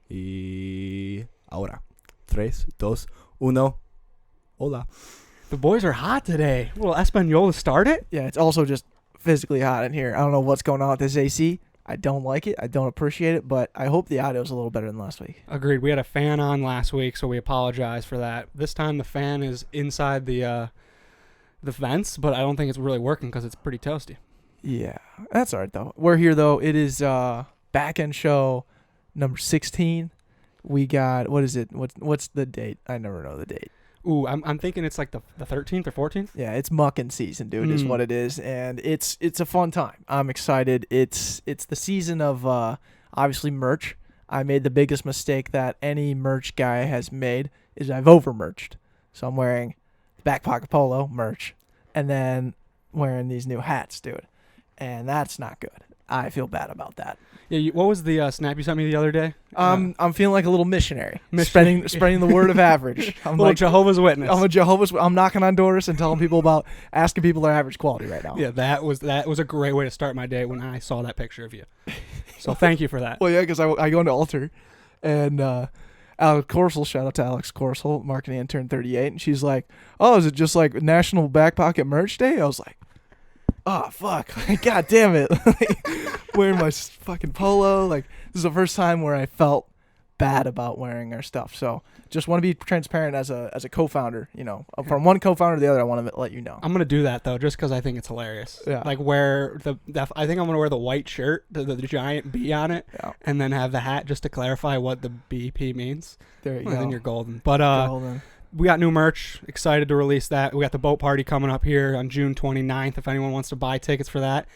Y ahora. 3, 2, 1. Hola. The boys are hot today. A little Española start it. Yeah, it's also just physically hot in here. I don't know what's going on with this AC. I don't like it. I don't appreciate it, but I hope the audio is a little better than last week. Agreed. We had a fan on last week, so we apologize for that. This time the fan is inside the vents, but I don't think it's really working because it's pretty toasty. Yeah, that's all right, though. We're here, though. It is back end show number 16. We got, what is it? What's the date? I never know the date. Ooh, I'm thinking it's like the 13th or 14th. Yeah, it's mucking season, dude, is what it is, and it's a fun time. I'm excited. It's the season of obviously merch. I made the biggest mistake that any merch guy has made is I've over-merched. So I'm wearing Backpocket polo merch and then wearing these new hats, dude, and that's not good. I feel bad about that. Yeah, what was the snap you sent me the other day? I'm feeling like a little missionary. Spreading the word of average. I'm like Jehovah's Witness. I'm knocking on doors and telling people about asking people their average quality right now. Yeah, that was a great way to start my day when I saw that picture of you. So thank you for that. Well, yeah, because I go into Alter, and Alex Corsel, shout out to Alex Corsel, marketing intern 38, and she's like, "Oh, is it just like National Backpocket Merch Day?" I was like, "Oh fuck, god damn it!" Wearing my fucking polo, like this is the first time where I felt bad about wearing our stuff. So just want to be transparent as a co-founder. You know, from one co-founder to the other, I want to let you know. I'm gonna do that though, just because I think it's hilarious. Yeah. Like wear I think I'm gonna wear the white shirt, the giant B on it, and then have the hat just to clarify what the BP means. There you go. Then you're golden. But we got new merch. Excited to release that. We got the boat party coming up here on June 29th. If anyone wants to buy tickets for that,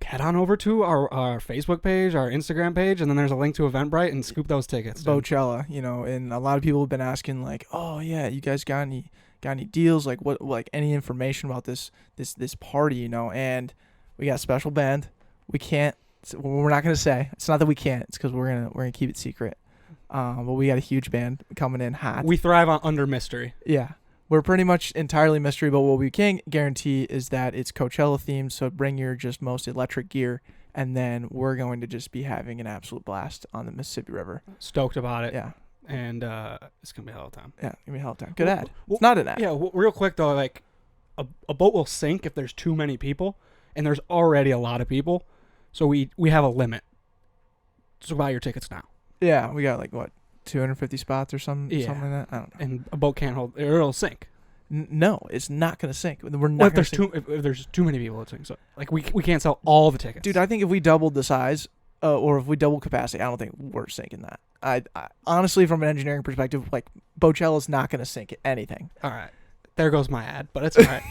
head on over to our Facebook page, our Instagram page, and then there's a link to Eventbrite and scoop those tickets. Boatchella, you know, and a lot of people have been asking like, "Oh yeah, you guys got any deals? Like what, like any information about this party, you know?" And we got a special band. We're not gonna say. It's not that we can't. It's because we're gonna keep it secret. But we got a huge band coming in hot. We thrive under mystery. Yeah. We're pretty much entirely mystery, but what we can guarantee is that it's Coachella themed, so bring your just most electric gear, and then we're going to just be having an absolute blast on the Mississippi River. Stoked about it. Yeah. And it's going to be a hell of a time. Yeah, it's going to be a hell of a time. Good ad. It's not an ad. Yeah, real quick, though, like, a boat will sink if there's too many people, and there's already a lot of people, so we have a limit. So buy your tickets now. Yeah, we got, like, what, 250 spots or something like that? I don't know. And a boat can't hold, or it'll sink. No, it's not going to sink. We're not. If there's too many people, it sinks. So, like, we can't sell all the tickets. Dude, I think if we doubled the size, or if we double capacity, I don't think we're sinking that. I honestly, from an engineering perspective, like, Boatchella's not going to sink anything. All right. There goes my ad, but it's all right.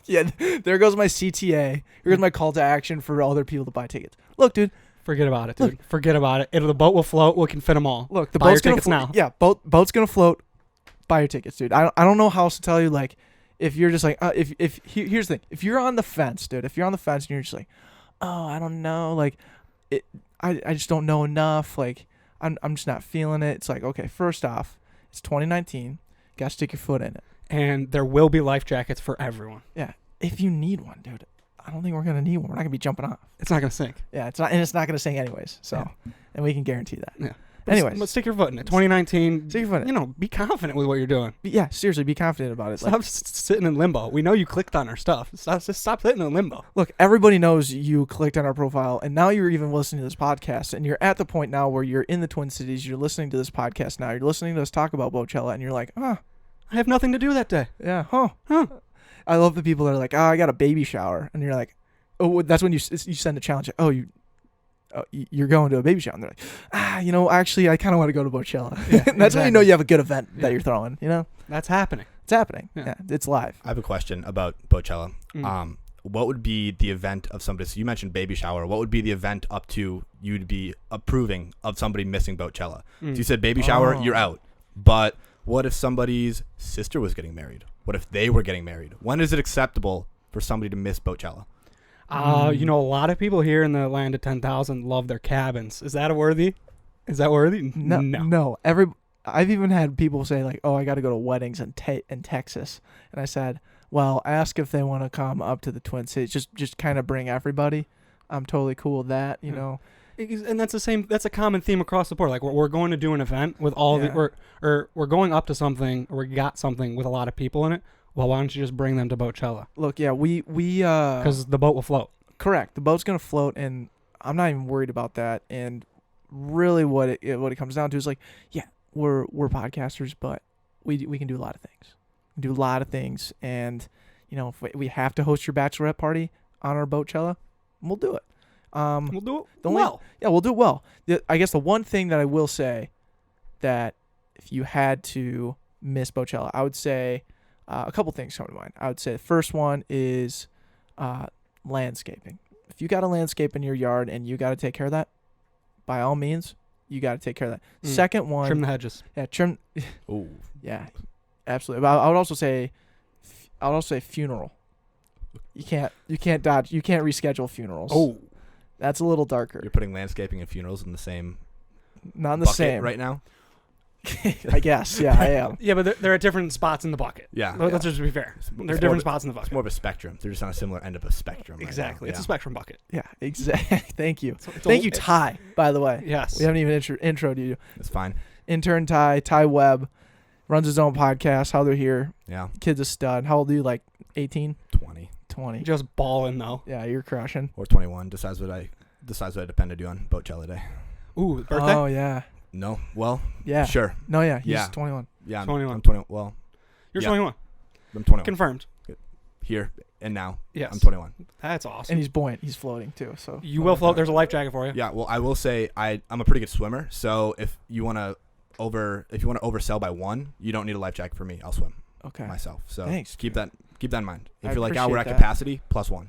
Yeah, there goes my CTA. Here goes my call to action for other people to buy tickets. Look, dude. Forget about it, dude. Forget about it. The boat will float. We can fit them all. Look, the buy boat's your gonna tickets now. Yeah, boat's gonna float. Buy your tickets, dude. I don't know how else to tell you. Like, if you're just like, here's the thing. If you're on the fence, dude. If you're on the fence and you're just like, oh, I don't know. Like, I just don't know enough. Like, I'm just not feeling it. It's like, okay, first off, it's 2019. Gotta stick your foot in it. And there will be life jackets for everyone. Yeah, if you need one, dude. I don't think we're gonna need one. We're not gonna be jumping off. It's not gonna sink. Yeah, it's not, and it's not gonna sink anyways. So, and we can guarantee that. Yeah. Anyways, let's stick your foot in it. 2019. Stick your foot in it. You know, be confident with what you're doing. Yeah, seriously, be confident about it. Stop sitting in limbo. We know you clicked on our stuff. Stop sitting in limbo. Look, everybody knows you clicked on our profile, and now you're even listening to this podcast, and you're at the point now where you're in the Twin Cities. You're listening to this podcast now. You're listening to us talk about Boatchella, and you're like, I have nothing to do that day. Yeah, huh. I love the people that are like, I got a baby shower, and you're like, oh, that's when you send a challenge. Oh, you're going to a baby shower. And they're like, actually, I kind of want to go to Boatchella. Yeah, that's when you know you have a good event that you're throwing. You know, that's happening. It's happening. Yeah, it's live. I have a question about Boatchella. What would be the event of somebody? So you mentioned baby shower. What would be the event up to you to be approving of somebody missing Boatchella? So you said baby shower, you're out. But what if somebody's sister was getting married? What if they were getting married? When is it acceptable for somebody to miss Boatchella? A lot of people here in the land of 10,000 love their cabins. Is that worthy? No. I've even had people say like, "Oh, I got to go to weddings in Texas," and I said, "Well, ask if they want to come up to the Twin Cities. Just kind of bring everybody. I'm totally cool with that, you know." And that's the same. That's a common theme across the board. Like we're going to do an event with all we're going up to something, or we got something with a lot of people in it. Well, why don't you just bring them to Boatchella? Look, yeah, we because the boat will float. Correct. The boat's gonna float, and I'm not even worried about that. And really, what it comes down to is like, yeah, we're podcasters, but we can do a lot of things. We do a lot of things, and if we have to host your bachelorette party on our Boatchella, we'll do it. We'll do it well. Yeah, we'll do it well. I guess the one thing that I will say that if you had to miss Boatchella, I would say a couple things come to mind. I would say the first one is landscaping. If you got a landscape in your yard and you got to take care of that, by all means, you got to take care of that. Second one, trim the hedges. Yeah, trim. Oh, yeah, absolutely. But I would also say funeral. You can't dodge. You can't reschedule funerals. Oh, that's a little darker. You're putting landscaping and funerals in the same. Not in the bucket same right now. I guess. Yeah, I am. Yeah, but they're at different spots in the bucket. Yeah. Let's just be fair. They're different spots in the bucket. It's more of a spectrum. They're just on a similar end of a spectrum. Exactly. Right It's a spectrum bucket. Yeah, exactly. Thank you. It's Thank you, Ty, by the way. Yes. We haven't even introed you. It's fine. Intern Ty Webb, runs his own podcast, How They're Here. Yeah. Kid's a stud. How old are you? Like 18? 20. Just balling though. Yeah, you're crushing. Or 21. Decides what I depend to do on Boatchella Day. Ooh, birthday? Oh, yeah. No. Well. Yeah. Sure. No, yeah. He's Yeah. 21. Yeah. 21. I'm 20. Well. You're yeah. 21. I'm 21. Confirmed. Here and now. Yes. I'm 21. That's awesome. And he's buoyant. He's floating, too. So You will float. There's a life jacket for you. Yeah. Well, I will say I'm a pretty good swimmer. So if you want to oversell by one, you don't need a life jacket for me. I'll swim myself. So thanks. keep that in mind. If I you're like, we're at appreciate that. capacity, +1.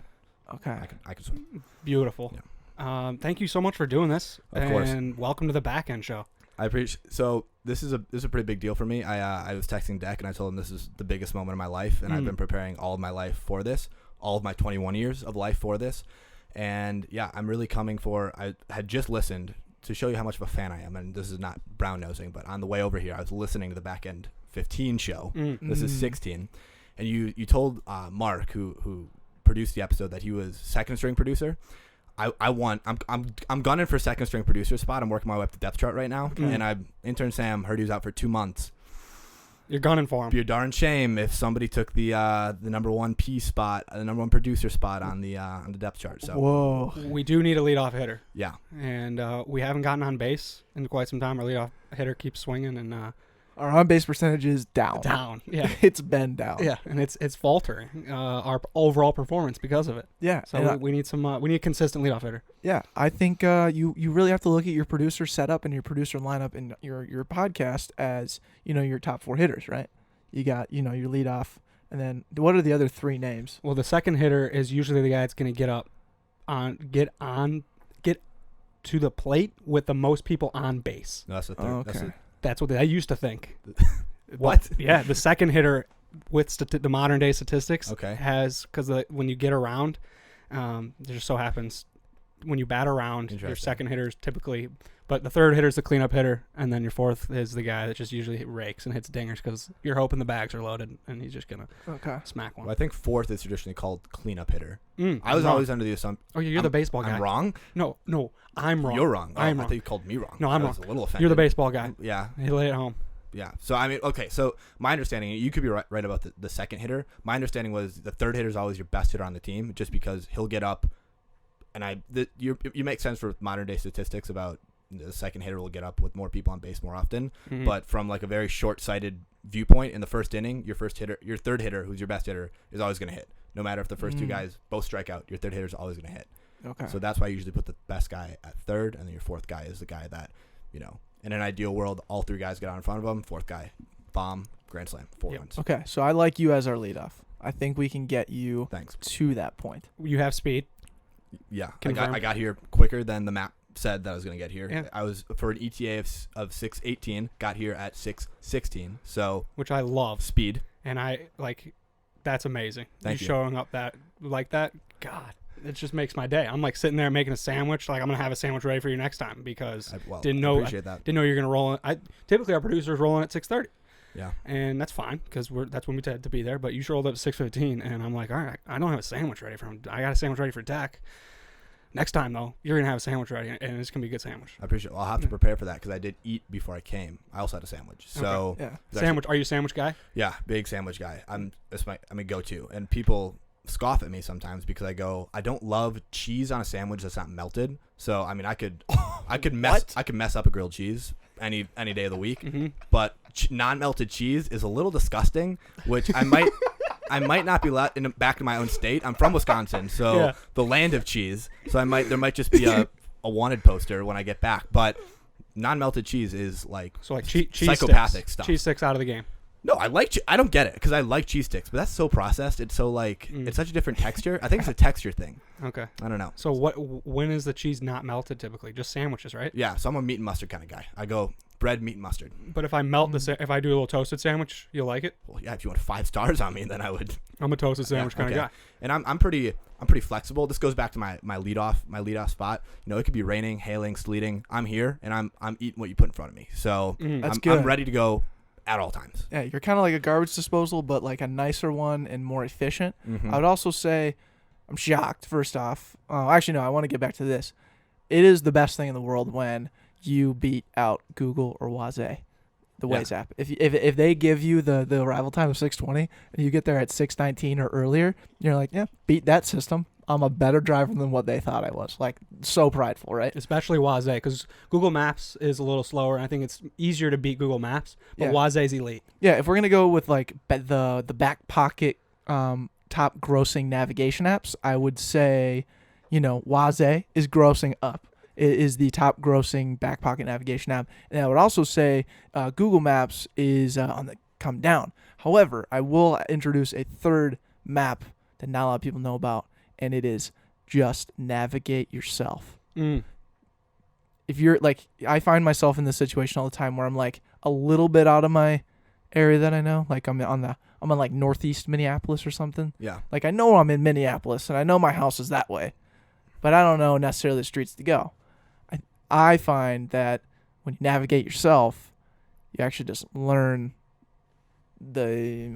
Okay. I can swim. Beautiful. Yeah. Thank you so much for doing this. Of course. And welcome to the back end show. I appreciate. So this is a pretty big deal for me. I was texting Deck and I told him this is the biggest moment of my life, and I've been preparing all of my life for this, all of my 21 years of life for this, and yeah, I'm really coming for. I had just listened to show you how much of a fan I am, and this is not brown nosing, but on the way over here, I was listening to the Back End 15 show. This is 16, and you told Mark who produced the episode that he was second string producer. I'm gunning for second string producer spot. I'm working my way up the depth chart right now, and intern Sam heard he was out for 2 months. You're gunning for him. Be a darn shame if somebody took the number one P spot, the number one producer spot on the depth chart. So whoa, we do need a leadoff hitter. Yeah, and we haven't gotten on base in quite some time. Our leadoff hitter keeps swinging, and our on base percentage is down. Yeah, it's been down. Yeah, and it's faltering our overall performance because of it. Yeah, so we need we need a consistent leadoff hitter. Yeah, I think you really have to look at your producer setup and your producer lineup in your podcast as your top 4 hitters, right? You got your leadoff, and then what are the other 3 names? Well, the second hitter is usually the guy that's going to get to the plate with the most people on base. No, that's the third. Okay. That's what I used to think. What? Yeah, the second hitter with the modern day statistics has, because when you get around, there just so happens when you bat around, your second hitter is typically, but the third hitter is the cleanup hitter, and then your fourth is the guy that just usually rakes and hits dingers because you're hoping the bags are loaded and he's just gonna smack one. Well, I think fourth is traditionally called cleanup hitter. I was always under the assumption. Oh, you're the baseball guy. I'm wrong? No, I'm wrong. You're wrong. I'm I wrong. thought you called me wrong. No, I'm I wrong. was a little offended. You're the baseball guy. Yeah. He laid it home. Yeah. So, I mean, okay. So, my understanding, you could be right about the second hitter. My understanding was the third hitter is always your best hitter on the team just because he'll get up. And you make sense for modern day statistics about the second hitter will get up with more people on base more often. Mm-hmm. But from like a very short-sighted viewpoint, in the first inning, your third hitter, who's your best hitter, is always going to hit. No matter if the first 2 guys both strike out, your third hitter is always going to hit. Okay. So that's why I usually put the best guy at third, and then your fourth guy is the guy that, in an ideal world, all 3 guys get out in front of him. Fourth guy, bomb, grand slam, 4 runs. Okay, so I like you as our leadoff. I think we can get you to that point. You have speed. Yeah, Confirmed. I got here quicker than the map said that I was going to get here. Yeah. I was for an ETA of 6:18, got here at 6:16. So, which I love. Speed. And that's amazing. Thank you. Showing up like that, God, it just makes my day. I'm like sitting there making a sandwich. Like I'm gonna have a sandwich ready for you next time because didn't know you're gonna roll in. Typically our producer's rolling at 6:30. Yeah, and that's fine because that's when we had to be there. But you rolled up at 6:15, and I'm like, all right, I don't have a sandwich ready for him. I got a sandwich ready for Dak. Next time though, you're gonna have a sandwich ready, and it's gonna be a good sandwich. I appreciate it. Well, I'll have to prepare for that because I did eat before I came. I also had a sandwich. So Yeah. Sandwich? Are you a sandwich guy? yeah, big sandwich guy. I'm a go-to, and people scoff at me sometimes because I don't love cheese on a sandwich that's not melted. So I mean, I could mess up a grilled cheese any day of the week. Mm-hmm. But non-melted cheese is a little disgusting, which I might not be let back in my own state. I'm from Wisconsin, so the land of cheese. So there might just be a wanted poster when I get back. But non-melted cheese is like cheese psychopathic sticks. stuff. Cheese sticks out of the game. No, I don't get it because I like cheese sticks, but that's so processed. It's so it's such a different texture. I think it's a texture thing. Okay. I don't know. So when is the cheese not melted typically? Just sandwiches, right? Yeah, so I'm a meat and mustard kind of guy. I go bread, meat, and mustard. But if I melt if I do a little toasted sandwich, you'll like it? Well, yeah, if you want 5 stars on me, then I would. I'm a toasted sandwich kind of guy. And I'm pretty flexible. This goes back to my leadoff spot. You know, it could be raining, hailing, sleeting. I'm here and I'm eating what you put in front of me. So That's good. I'm ready to go at all times. Yeah, you're kind of like a garbage disposal, but like a nicer one and more efficient. Mm-hmm. I would also say I'm shocked, first off. Actually, no, I want to get back to this. It is the best thing in the world when you beat out Google or Waze, the Waze app. If they give you the arrival time of 6:20 and you get there at 6:19 or earlier, you're like, yeah, beat that system. I'm a better driver than what they thought I was. Like, so prideful, right? Especially Waze, because Google Maps is a little slower. And I think it's easier to beat Google Maps, but Waze's elite. Yeah, if we're gonna go with like the Backpocket top grossing navigation apps, I would say, Waze is grossing up. It is the top grossing Backpocket navigation app, and I would also say Google Maps is on the come down. However, I will introduce a third map that not a lot of people know about. And it is just navigate yourself. If you're like, I find myself in this situation all the time where I'm like a little bit out of my area that I know. Like I'm on like northeast Minneapolis or something. Yeah. Like I know I'm in Minneapolis and I know my house is that way, but I don't know necessarily the streets to go. I find that when you navigate yourself, you actually just learn the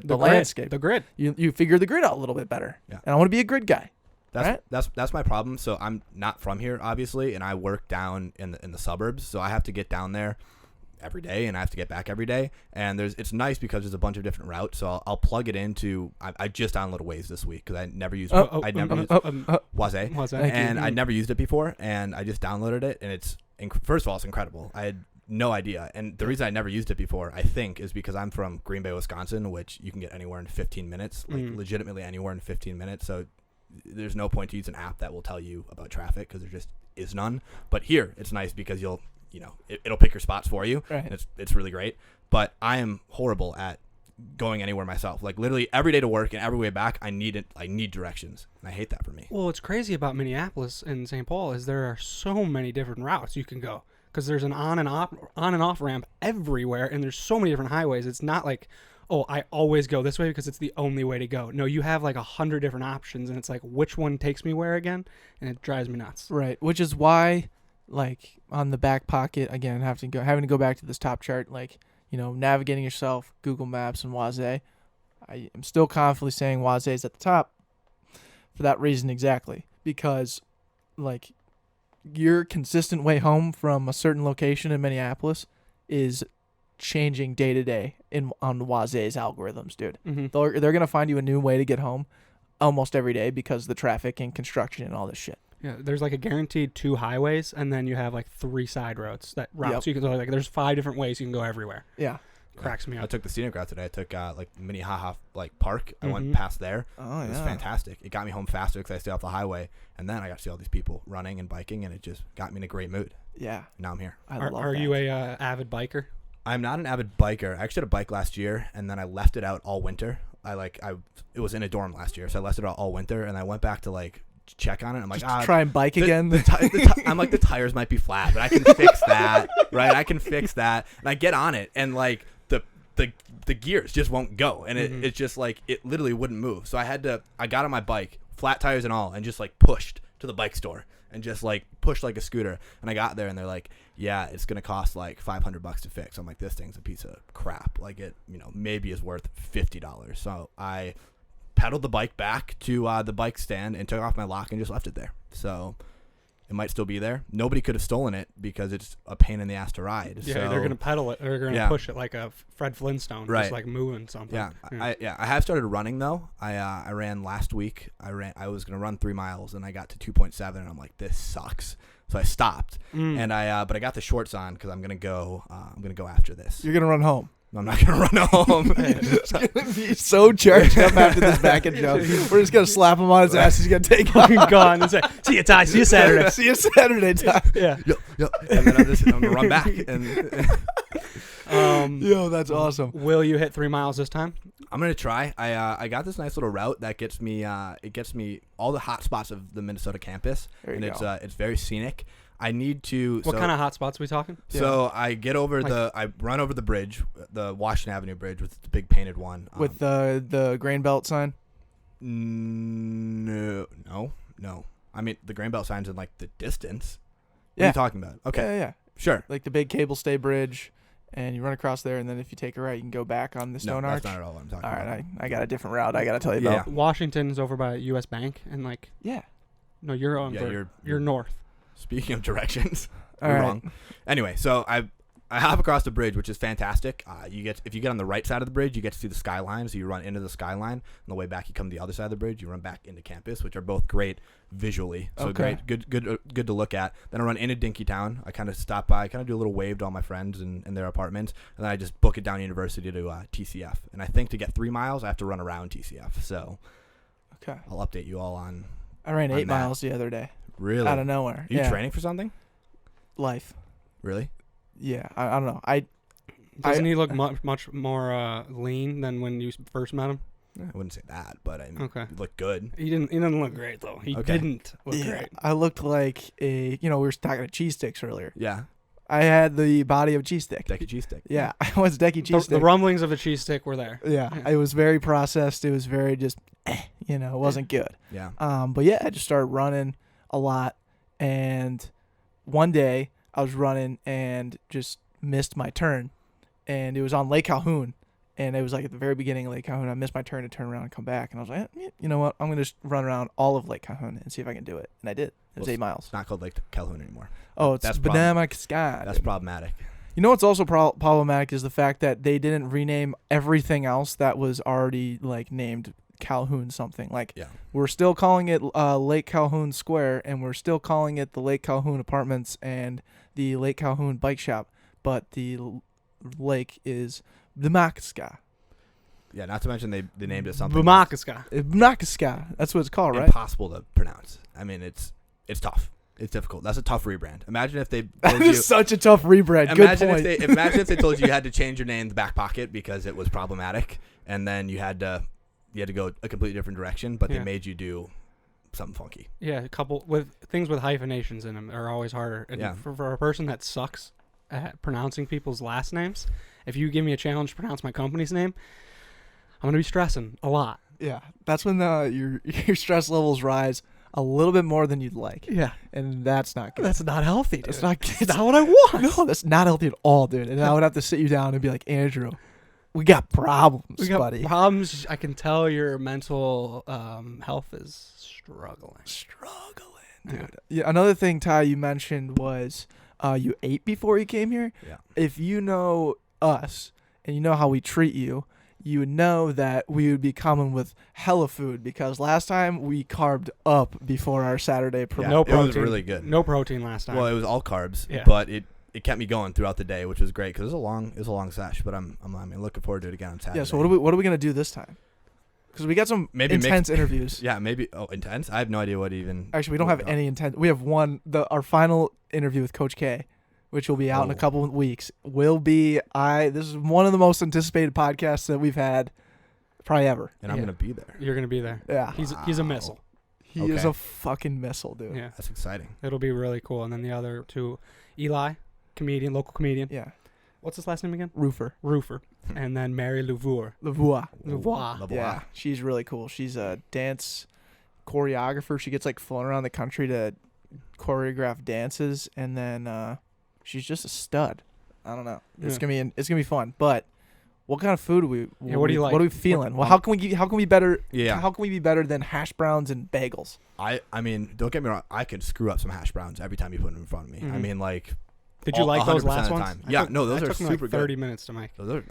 landscape, the grid. You figure the grid out a little bit better. Yeah. And I want to be a grid guy. That's my problem. So I'm not from here, obviously, and I work down in the suburbs. So I have to get down there every day, and I have to get back every day. And it's nice because there's a bunch of different routes. So I'll plug it into. I just downloaded Waze this week because I never used. Waze, and I never used it before, and I just downloaded it, and first of all, it's incredible. I had no idea. And the reason I never used it before, I think, is because I'm from Green Bay, Wisconsin, which you can get anywhere in 15 minutes, legitimately anywhere in 15 minutes. So there's no point to use an app that will tell you about traffic because there just is none. But here, it's nice because it'll pick your spots for you. Right. And it's really great. But I am horrible at going anywhere myself. Like literally every day to work and every way back, I need directions. And I hate that for me. Well, what's crazy about Minneapolis and St. Paul is there are so many different routes you can go. Because there's an on and off ramp everywhere, and there's so many different highways. It's not like, oh, I always go this way because it's the only way to go. No, you have like 100 different options, and it's like, which one takes me where again? And it drives me nuts. Right, which is why, like on the Backpocket again, having to go back to this top chart, like navigating yourself, Google Maps and Waze. I am still confidently saying Waze is at the top for that reason exactly, because like your consistent way home from a certain location in Minneapolis is changing day to day on Waze's algorithms, dude. Mm-hmm. They're gonna find you a new way to get home almost every day because of the traffic and construction and all this shit. Yeah, there's like a guaranteed 2 highways, and then you have like 3 side roads you can go. Like there's 5 different ways you can go everywhere. Yeah. Cracks me up. I took the scenic route today. I took like Minnehaha Park. I went Mm-hmm. past there. Oh, It was fantastic. It got me home faster because I stayed off the highway, and then I got to see all these people running and biking, and it just got me in a great mood. Yeah. Now I'm here. Are you a avid biker? I'm not an avid biker. I actually had a bike last year, and then I left it out all winter. It was in a dorm last year, so I left it out all winter, and I went back to check on it. I'm like, try and bike again. I'm like, the tires might be flat, but I can fix that, right? I can fix that, and I get on it, and the gears just won't go, and it's just like it literally wouldn't move. So I got on my bike, flat tires and all, and just pushed to the bike store and just pushed like a scooter. And I got there, and they're like, yeah, it's gonna cost like $500 to fix. I'm like, this thing's a piece of crap. Like it, maybe is worth $50. So I pedaled the bike back to the bike stand and took off my lock and just left it there. So it might still be there. Nobody could have stolen it because it's a pain in the ass to ride. Yeah, so, they're gonna pedal it. They're gonna push it like a Fred Flintstone, right. just like moving something. Yeah, I have started running though. I ran last week. I was gonna run 3 miles and I got to 2.7 and I'm like, this sucks. So I stopped and but I got the shorts on because I'm gonna go after this. You're gonna run home. I'm not gonna run home. He's gonna be so charged up after this back end jump. We're just gonna slap him on his ass. He's gonna take off. Gone and say, "See you, Ty. See you Saturday. See you Saturday, Ty." Yeah. Yep. And then I'm gonna run back. And Yo, that's awesome. Will you hit 3 miles this time? I'm gonna try. I got this nice little route that gets me. It gets me all the hot spots of the Minnesota campus, and it's very scenic. I need to. What kind of hot spots are we talking? So I get over I run over the bridge, the Washington Avenue Bridge with the big painted one. With the grain belt sign? No. I mean, the grain belt sign's in like the distance. What are you talking about? Okay. Yeah. Sure. Like the big cable stay bridge, and you run across there, and then if you take a right, you can go back on the stone arch. That's not at all what I'm talking All about. right, I got a different route I got to tell you about. Washington's over by U.S. Bank, and like. Yeah. No, you're on. Yeah, you're north. Speaking of directions, All you're right. wrong. Anyway, so I hop across the bridge, which is fantastic. If you get on the right side of the bridge, you get to see the skyline. So you run into the skyline. On the way back, you come to the other side of the bridge. You run back into campus, which are both great visually. So great, good to look at. Then I run into Dinkytown. I kind of stop by, kind of do a little wave to all my friends in their apartments, and then I just book it down University to TCF. And I think to get 3 miles, I have to run around TCF. So I'll update you all on. I ran 8 miles the other day. Really? Out of nowhere. Are you training for something? Life. Really? Yeah. I don't know. Doesn't he look much more lean than when you first met him? I wouldn't say that, but I mean, he looked good. He didn't look great though. He didn't look great. I looked like we were talking about cheese sticks earlier. Yeah. I had the body of a cheese stick. Decky cheese stick. Yeah, I was Decky cheese stick. The rumblings of a cheese stick were there. Yeah, it was very processed. It was very just, it wasn't good. Yeah. But yeah, I just started running a lot, and one day I was running and just missed my turn, and it was on Lake Calhoun, and it was like at the very beginning of Lake Calhoun. I missed my turn to turn around and come back, and I was like, you know what? I'm gonna just run around all of Lake Calhoun and see if I can do it, and I did. It was 8 miles. It's not called Lake Calhoun anymore. Oh, it's Banana Sky. That's problematic. You know what's also problematic is the fact that they didn't rename everything else that was already like named Calhoun something. Like we're still calling it Lake Calhoun Square, and we're still calling it the Lake Calhoun Apartments and the Lake Calhoun Bike Shop, but the lake is Bamakaska. Yeah, not to mention they named it something. Bamakaska. That's what it's called, right? Impossible to pronounce. I mean, it's tough. It's difficult. That's a tough rebrand. Imagine if they told that is such a tough rebrand. Imagine if they told you had to change your name to Backpocket because it was problematic, and then you had to go a completely different direction, but they made you do something funky. Yeah, a couple with things with hyphenations in them are always harder. And for a person that sucks at pronouncing people's last names, if you give me a challenge to pronounce my company's name, I'm gonna be stressing a lot. Yeah, that's when your stress levels rise a little bit more than you'd like. Yeah. And that's not good. That's not healthy, dude. That's not good. That's not what I want. No, that's not healthy at all, dude. And I would have to sit you down and be like, Andrew, we got problems, buddy. Problems. I can tell your mental health is struggling. Dude. Yeah. Another thing, Ty, you mentioned was you ate before you came here. Yeah. If you know us and you know how we treat you, you would know that we would be coming with hella food because last time we carved up before our Saturday promotion. No protein. It was really good. No protein last time. Well, it was all carbs, but it kept me going throughout the day, which was great because it was a long sesh. But I'm looking forward to it again on Saturday. Yeah. So what are we gonna do this time? Because we got some intense interviews. Yeah, maybe. Oh, intense. I have no idea what even. Actually, we don't have any intense. We have our final interview with Coach K, which will be out in a couple of weeks. This is one of the most anticipated podcasts that we've had probably ever. And I'm gonna be there. You're gonna be there. Yeah. He's a missile. He is a fucking missile, dude. Yeah. That's exciting. It'll be really cool. And then the other two, Eli, local comedian. Yeah. What's his last name again? Roofer. And then Mary Louvour. Louvois. Yeah. She's really cool. She's a dance choreographer. She gets like flown around the country to choreograph dances, and then she's just a stud. I don't know. It's gonna be fun. But What kind of food what do you like? What are we feeling? Well, how can we be better? Yeah. How can we be better than hash browns and bagels? I mean, don't get me wrong. I could screw up some hash browns every time you put them in front of me. I mean, like. Did you like those 100% last of the ones? time. Yeah, no, those are took me super like good. 30 minutes to make.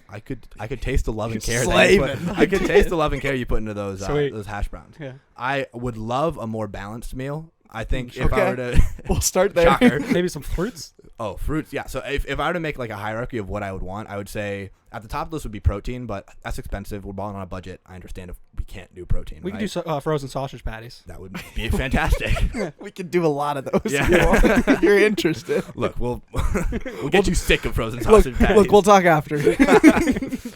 I could taste the love and care. Slaving. I could taste the love and care you put into those hash browns. Yeah. I would love a more balanced meal. I think if Okay. I were to We'll start there. shocker. Maybe some fruits. Oh, fruits. Yeah. So if I were to make like a hierarchy of what I would want, I would say at the top of the list would be protein, but that's expensive. We're balling on a budget. I understand if we can't do protein. We could do frozen sausage patties. That would be fantastic. We could do a lot of those. Yeah. If you're interested. Look, we'll get you sick of frozen sausage patties. Look, we'll talk after.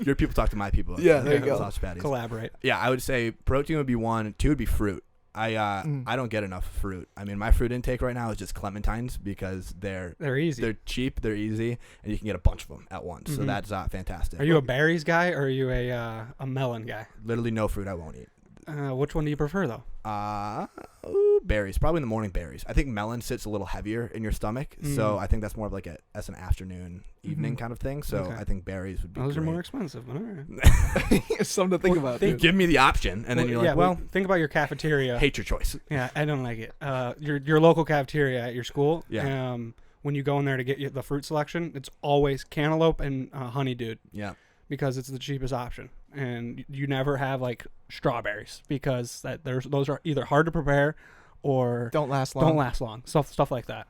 Your people talk to my people. Yeah, there you go. Sausage patties. Collaborate. Yeah, I would say protein would be 1. 2 would be fruit. I don't get enough fruit. I mean, my fruit intake right now is just clementines because they're easy. They're cheap, they're easy, and you can get a bunch of them at once. So that's fantastic. Are you a berries guy or are you a melon guy? Literally no fruit I won't eat. Which one do you prefer though? Berries. Probably in the morning berries. I think melon sits a little heavier in your stomach, so I think that's more of like as an afternoon, evening kind of thing. So Okay. I think berries would be Those great. are more expensive, but all right. It's something to think about. Dude. Give me the option, and then you're like, well, think about your cafeteria. hate your choice. Yeah, I don't like it. Your local cafeteria at your school. Yeah. When you go in there to get the fruit selection, it's always cantaloupe and honeydew Yeah. because it's the cheapest option, and you never have like strawberries because those are either hard to prepare or Don't last long. Stuff like that.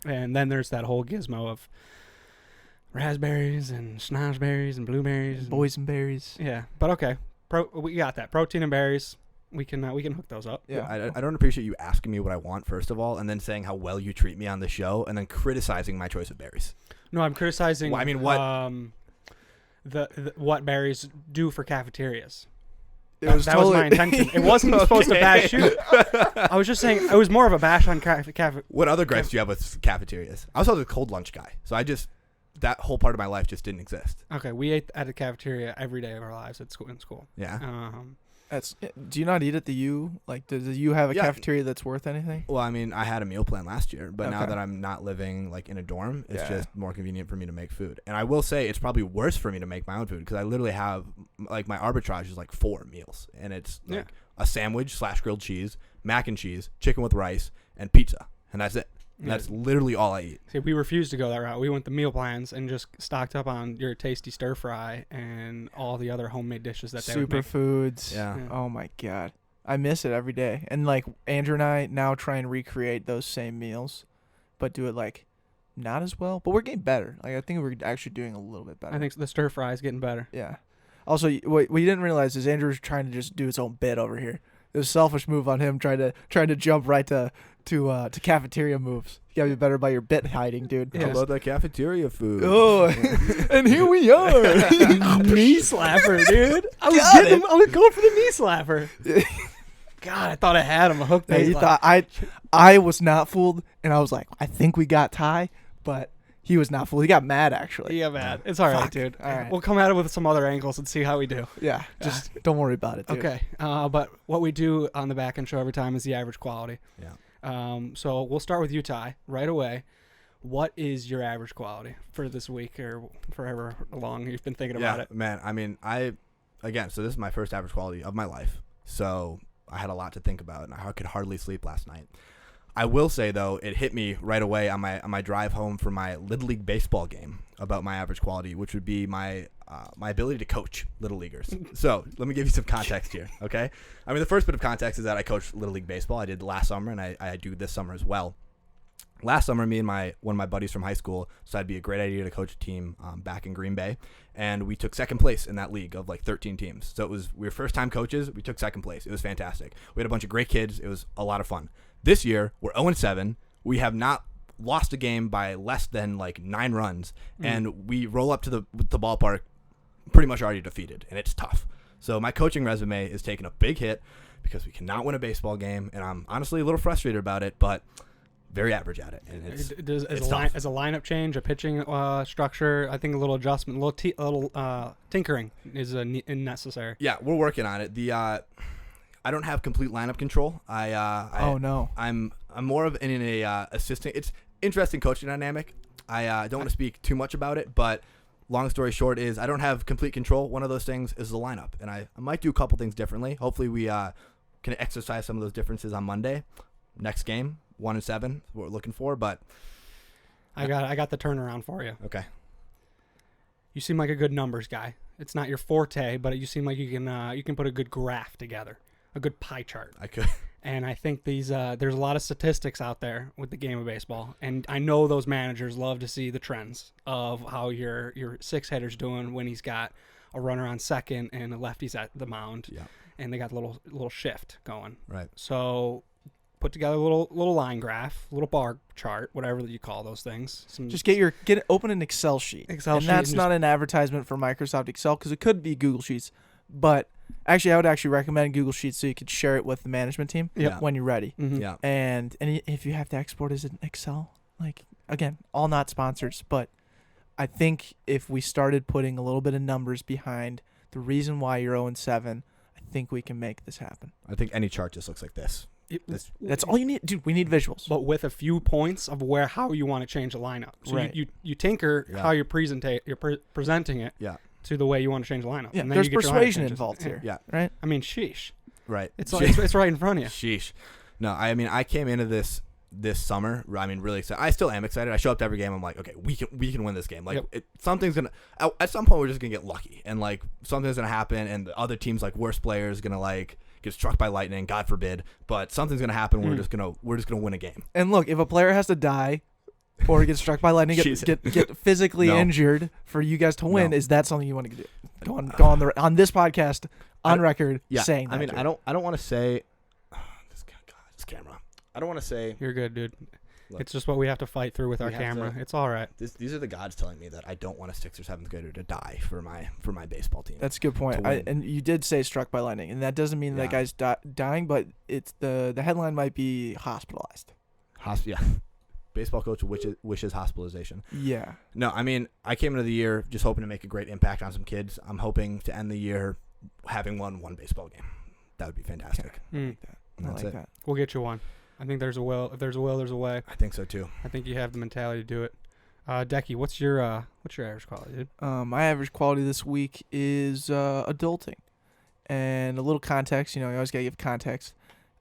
And then there's that whole gizmo of raspberries and schnozberries and blueberries, and Boysenberries. yeah. But okay, we got that protein and berries. We can hook those up. Yeah. I don't appreciate you asking me what I want first of all, and then saying how well you treat me on the show, and then criticizing my choice of berries. No, I'm criticizing. Well, I mean, what? What berries do for cafeterias. It was that was my intention. It wasn't supposed to bash you. I was just saying it was more of a bash on What other gripes do you have with cafeterias? I was always a cold lunch guy, so that whole part of my life just didn't exist. Okay, we ate at a cafeteria every day of our lives in school. Yeah. Do you not eat at the U? Like, does the U have a Yeah. cafeteria that's worth anything? Well, I mean, I had a meal plan last year, but now Okay. that I'm not living like in a dorm, it's Yeah. just more convenient for me to make food. And I will say it's probably worse for me to make my own food because I literally have like my arbitrage is like 4 meals, and it's like a sandwich / grilled cheese, mac and cheese, chicken with rice, and pizza, and that's it. And that's literally all I eat. See, we refused to go that route. We went the meal plans and just stocked up on your tasty stir fry and all the other homemade dishes that they would make. Superfoods. Yeah. Oh my god, I miss it every day. And like Andrew and I now try and recreate those same meals, but do it like not as well. But we're getting better. Like I think we're actually doing a little bit better. I think the stir fry is getting better. Yeah. Also, what we didn't realize is Andrew's trying to just do his own bit over here. It was a selfish move on him trying to jump right to cafeteria moves. You gotta be better by your bit hiding, dude. How about that cafeteria food? Oh, and here we are. Knee slapper, dude. I was going for the knee slapper. God, I thought I had him a hook. Yeah, you thought I was not fooled, and I was like, I think we got Ty, but he was not fooled. He got mad actually. Yeah, man. It's all right, Fuck. dude. All right. We'll come at it with some other angles and see how we do. Yeah, just don't worry about it, dude. Okay. But what we do on the back end show every time is the average quality. Yeah. So we'll start with you, Ty, right away. What is your average quality for this week or forever long you've been thinking about it? Man, I mean, so this is my first average quality of my life. So I had a lot to think about, and I could hardly sleep last night. I will say, though, it hit me right away on my drive home from my Little League baseball game about my average quality, which would be my ability to coach Little Leaguers. So let me give you some context here, okay? I mean, the first bit of context is that I coach Little League baseball. I did last summer, and I do this summer as well. Last summer, me and one of my buddies from high school decided it'd be a great idea to coach a team back in Green Bay, and we took second place in that league of like 13 teams. So we were first-time coaches. We took second place. It was fantastic. We had a bunch of great kids. It was a lot of fun. This year, we're 0-7. We have not lost a game by less than like 9 runs, and we roll up to the ballpark pretty much already defeated, and it's tough. So my coaching resume is taking a big hit because we cannot win a baseball game, and I'm honestly a little frustrated about it, but very average at it. And it's as a lineup change, a pitching structure, I think a little adjustment, a little tinkering is necessary. Yeah, we're working on it. I don't have complete lineup control. Oh no. I'm more of an assistant. It's interesting coaching dynamic. I don't want to speak too much about it, but long story short is I don't have complete control. One of those things is the lineup, and I might do a couple things differently. Hopefully we can exercise some of those differences on Monday. Next game, 1-7, what we're looking for. But I got the turnaround for you. Okay. You seem like a good numbers guy. It's not your forte, but you seem like you can put a good graph together, a good pie chart. I could. And I think there's a lot of statistics out there with the game of baseball, and I know those managers love to see the trends of how your six hitter's doing when he's got a runner on second and a lefty's at the mound, and they got a little shift going. Right. So put together a little line graph, little bar chart, whatever you call those things. Just open an Excel sheet. And that's not an advertisement for Microsoft Excel, because it could be Google Sheets, but actually I would actually recommend Google Sheets so you could share it with the management team when you're ready. Mm-hmm. Yeah. And if you have to export as an Excel, like, again, all not sponsors, but I think if we started putting a little bit of numbers behind the reason why you're 0-7, I think we can make this happen. I think any chart just looks like this. That's all you need, dude. We need visuals, but with a few points of how you want to change the lineup. So right. you tinker how you're presenting it. Yeah. To the way you want to change the lineup. Yeah, and then there's you get persuasion involved here. Yeah. Right? I mean, sheesh. Right. It's right in front of you. Sheesh. No, I mean, I came into this summer, I mean, really excited. I still am excited. I show up to every game. I'm like, okay, we can win this game. Like, something's going to, at some point, we're just going to get lucky. And, like, something's going to happen. And the other team's, like, worst players going to, like, get struck by lightning, God forbid. But something's going to happen. We're just going to win a game. And, look, if a player has to die or get struck by lightning, get physically injured for you guys to win, is that something you want to do? Go on this podcast on record saying that. I mean, I don't want to say this camera. I don't want to say you're good, dude. Look, it's just what we have to fight through with our camera. It's all right. These are the gods telling me that I don't want a 6th or 7th grader to die for my baseball team. That's a good point. And you did say struck by lightning, and that doesn't mean that guy's dying, but it's the headline might be hospitalized. Baseball coach wishes hospitalization. Yeah. No, I mean, I came into the year just hoping to make a great impact on some kids. I'm hoping to end the year having won one baseball game. That would be fantastic. I like that. We'll get you one. I think there's a will. If there's a will, there's a way. I think so too. I think you have the mentality to do it. Decky, what's your average quality, dude? My average quality this week is adulting, and a little context. You know, you always gotta give context.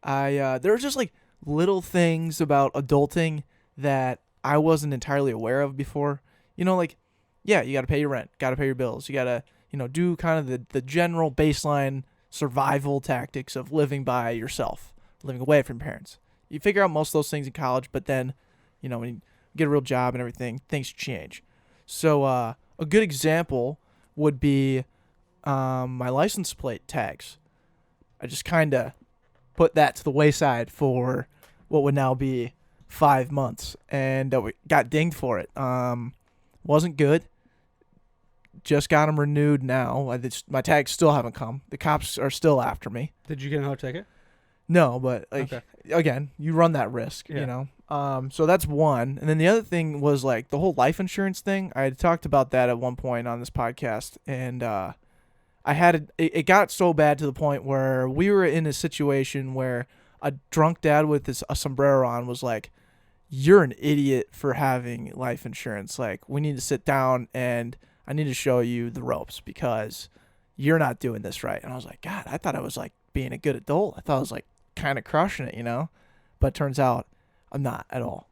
There are just like little things about adulting that I wasn't entirely aware of before. You know, like, yeah, you got to pay your rent, got to pay your bills. You got to, do kind of the general baseline survival tactics of living by yourself, living away from your parents. You figure out most of those things in college, but then, when you get a real job and everything, things change. So a good example would be my license plate tags. I just kind of put that to the wayside for what would now be 5 months, and we got dinged for it. Wasn't good. Just got them renewed now. My tags still haven't come. The cops are still after me. Did you get another ticket? No, but again, you run that risk, So that's one. And then the other thing was like the whole life insurance thing. I had talked about that at one point on this podcast, and it got so bad to the point where we were in a situation where a drunk dad with a sombrero on was like, "You're an idiot for having life insurance. Like, we need to sit down and I need to show you the ropes because you're not doing this right." And I was like, God, I thought I was like being a good adult. I thought I was like kind of crushing it, But it turns out I'm not at all.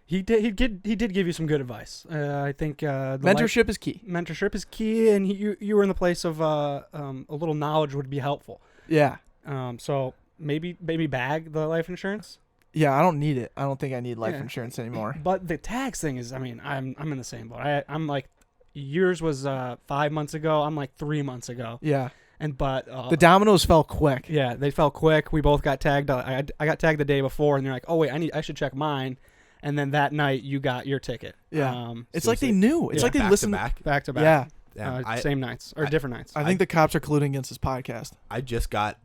He did give you some good advice. I think mentorship is key. Mentorship is key, and you were in the place of a little knowledge would be helpful. Yeah. So maybe bag the life insurance. Yeah, I don't need it. I don't think I need life insurance anymore. But the tax thing is, I mean, I'm in the same boat. I'm like, yours was 5 months ago. I'm like 3 months ago. Yeah. But the dominoes fell quick. Yeah, they fell quick. We both got tagged. I got tagged the day before, and they're like, "Oh wait, I should check mine." And then that night, you got your ticket. Yeah, it's like they knew. It's like they listened back to back. Yeah, same nights or different nights. I think the cops are colluding against this podcast. I just got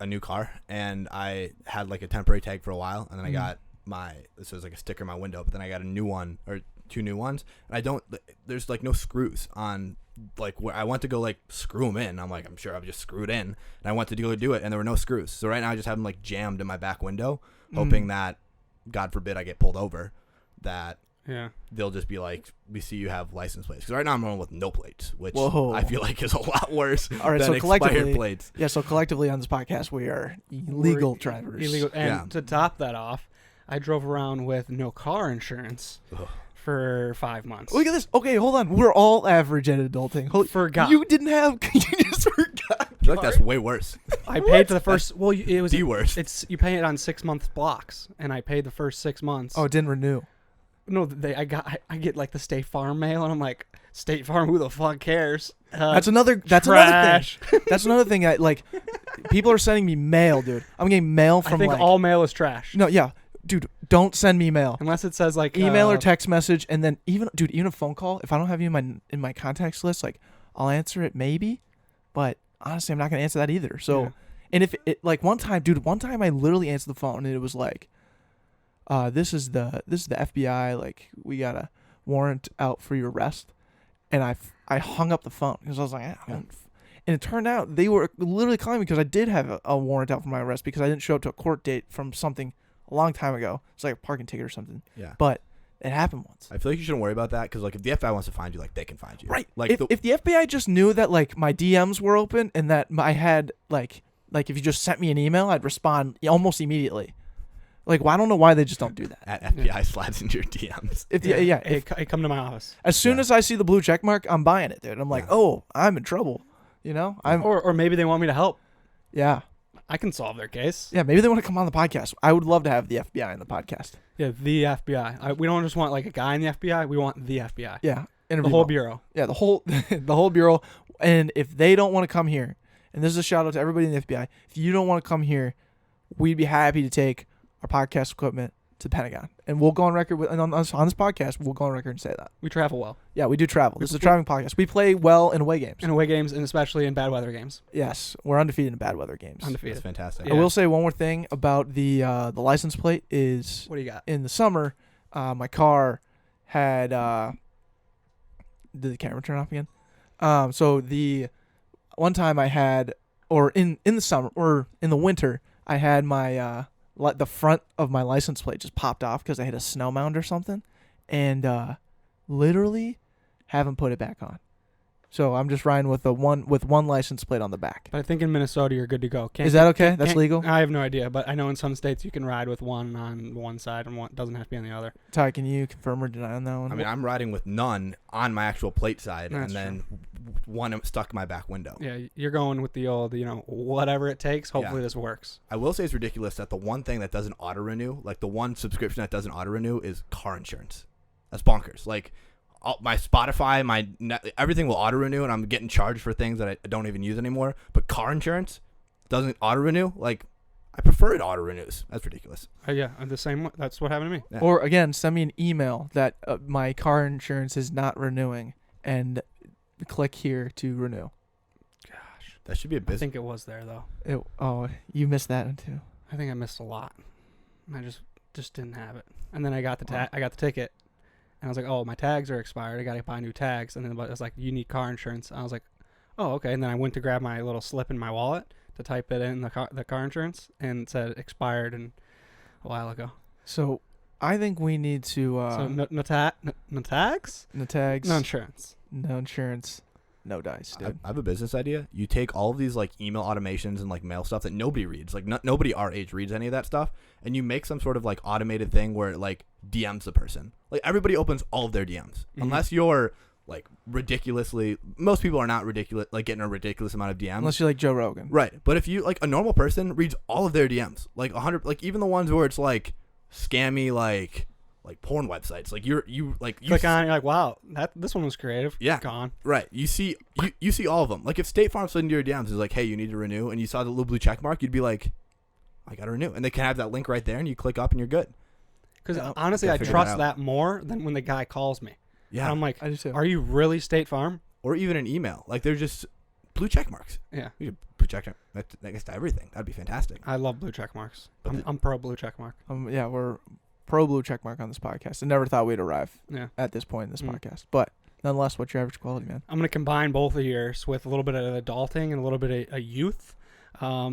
a new car, and I had like a temporary tag for a while, and then I got this was like a sticker in my window, but then I got a new one or 2 new ones, and there's like no screws on, like where I went to go like screw them in. I'm like, I'm sure I've just screwed in, and I went to go do it, and there were no screws. So right now I just have them like jammed in my back window, hoping that, God forbid, I get pulled over, that Yeah. they'll just be like, we see you have license plates. Because right now I'm rolling with no plates, which Whoa. I feel like is a lot worse All right, than so expired collectively, plates. yeah. So collectively on this podcast, we are illegal drivers. Illegal. And Yeah. to top that off, I drove around with no car insurance Ugh. for 5 months. Look at this. Okay, hold on. We're all average at adulting. Forgot. You didn't have. You just forgot. I feel like that's way worse. I paid for the first. Well, it was The worst. It's you pay it on 6-month blocks, and I paid the first 6 months. Oh, it didn't renew. No, I get like the State Farm mail, and I'm like, State Farm, who the fuck cares? That's another. That's trash. another thing. That's another thing. That like, people are sending me mail, dude. I'm getting mail from I think like. all mail is trash. No, yeah, dude. Don't send me mail. Unless it says like Email or text message, and then even a phone call. If I don't have you in my contacts list, like I'll answer it maybe, but honestly, I'm not gonna answer that either. So, Yeah. and if it like one time I literally answered the phone and it was like, this is the FBI. Like we got a warrant out for your arrest, and I hung up the phone because I was like, and it turned out they were literally calling me because I did have a warrant out for my arrest because I didn't show up to a court date from something a long time ago. It's like a parking ticket or something. Yeah. But it happened once. I feel like you shouldn't worry about that because, like, if the FBI wants to find you, like, they can find you. Right. Like, If the FBI just knew that, like, my DMs were open and that I had, like if you just sent me an email, I'd respond almost immediately. Like, well, I don't know why they just don't do that. at FBI slides into your DMs. Hey, come to my office. As soon as I see the blue check mark, I'm buying it, dude. I'm like, oh, I'm in trouble. You know? Or maybe they want me to help. Yeah. I can solve their case. Yeah, maybe they want to come on the podcast. I would love to have the FBI on the podcast. Yeah, the FBI. We don't just want like a guy in the FBI. We want the FBI. Yeah. The Interview whole them. bureau. Yeah, the whole the whole bureau. And if they don't want to come here, and this is a shout out to everybody in the FBI, if you don't want to come here, we'd be happy to take our podcast equipment to the Pentagon. And we'll go on record on this podcast, we'll go on record and say that. We travel well. Yeah, we do travel. This is a traveling podcast. We play well in away games. In away games, and especially in bad weather games. Yes, we're undefeated in bad weather games. Undefeated. That's fantastic. Yeah. I will say one more thing about the license plate is What do you got? in the summer, my car had did the camera turn off again? So the one time I had, or in the summer or in the winter, I had my the front of my license plate just popped off because I hit a snow mound or something, and literally haven't put it back on. So I'm just riding with one license plate on the back. But I think in Minnesota you're good to go. Is that okay? That's legal? I have no idea, but I know in some states you can ride with one on one side and one doesn't have to be on the other. Ty, can you confirm or deny on that one? I mean, I'm riding with none on my actual plate side, That's and then one stuck in my back window. Yeah, you're going with the old, whatever it takes. Hopefully this works. I will say it's ridiculous that the one thing that doesn't auto renew, like the one subscription that doesn't auto renew, is car insurance. That's bonkers. Like my Spotify, everything will auto renew, and I'm getting charged for things that I don't even use anymore. But car insurance doesn't auto renew. Like I prefer it auto renews. That's ridiculous. Yeah, the same. That's what happened to me. Yeah. Or again, send me an email that my car insurance is not renewing, and click here to renew. Gosh, That should be a I business. think it was there though. You missed that one too. I think I missed a lot. I just didn't have it, and then I got the ticket. And I was like, oh, my tags are expired. I got to buy new tags. And then it was like, you need car insurance. I was like, oh, okay. And then I went to grab my little slip in my wallet to type it in the car insurance, and it said expired a while ago. So I think we need to So no tags? no tags, No insurance. no insurance, no dice, dude. I have a business idea. You take all of these like email automations and like mail stuff that nobody reads, like nobody our age reads any of that stuff, and you make some sort of like automated thing where it like DMs the person. Like everybody opens all of their DMs, unless you're like ridiculously. Most people are not ridiculous, like getting a ridiculous amount of DMs. Unless you're like Joe Rogan, Right, but if you like a normal person reads all of their DMs, like 100, like even the ones where it's like scammy, like porn websites, like you Click on it, you're like, wow, this one was creative. Yeah. Gone. Right. You see all of them. Like if State Farm slid into your DMs is like, hey, you need to renew, and you saw the little blue check mark, you'd be like, I got to renew. And they can have that link right there, and you click up and you're good. Because Yeah, honestly, gotta I figure it trust out. that more than when the guy calls me. Yeah. And I'm like, I do too. are you really State Farm? Or even an email. Like they're just blue check marks. Yeah. You could blue check mark next to everything. That'd be fantastic. I love blue check marks. But I'm pro blue check mark. Yeah, we're pro blue check mark on this podcast. I never thought we'd arrive Yeah. at this point in this Mm. podcast, but nonetheless, what's your average quality, man? I'm going to combine both of yours with a little bit of adulting and a little bit of youth.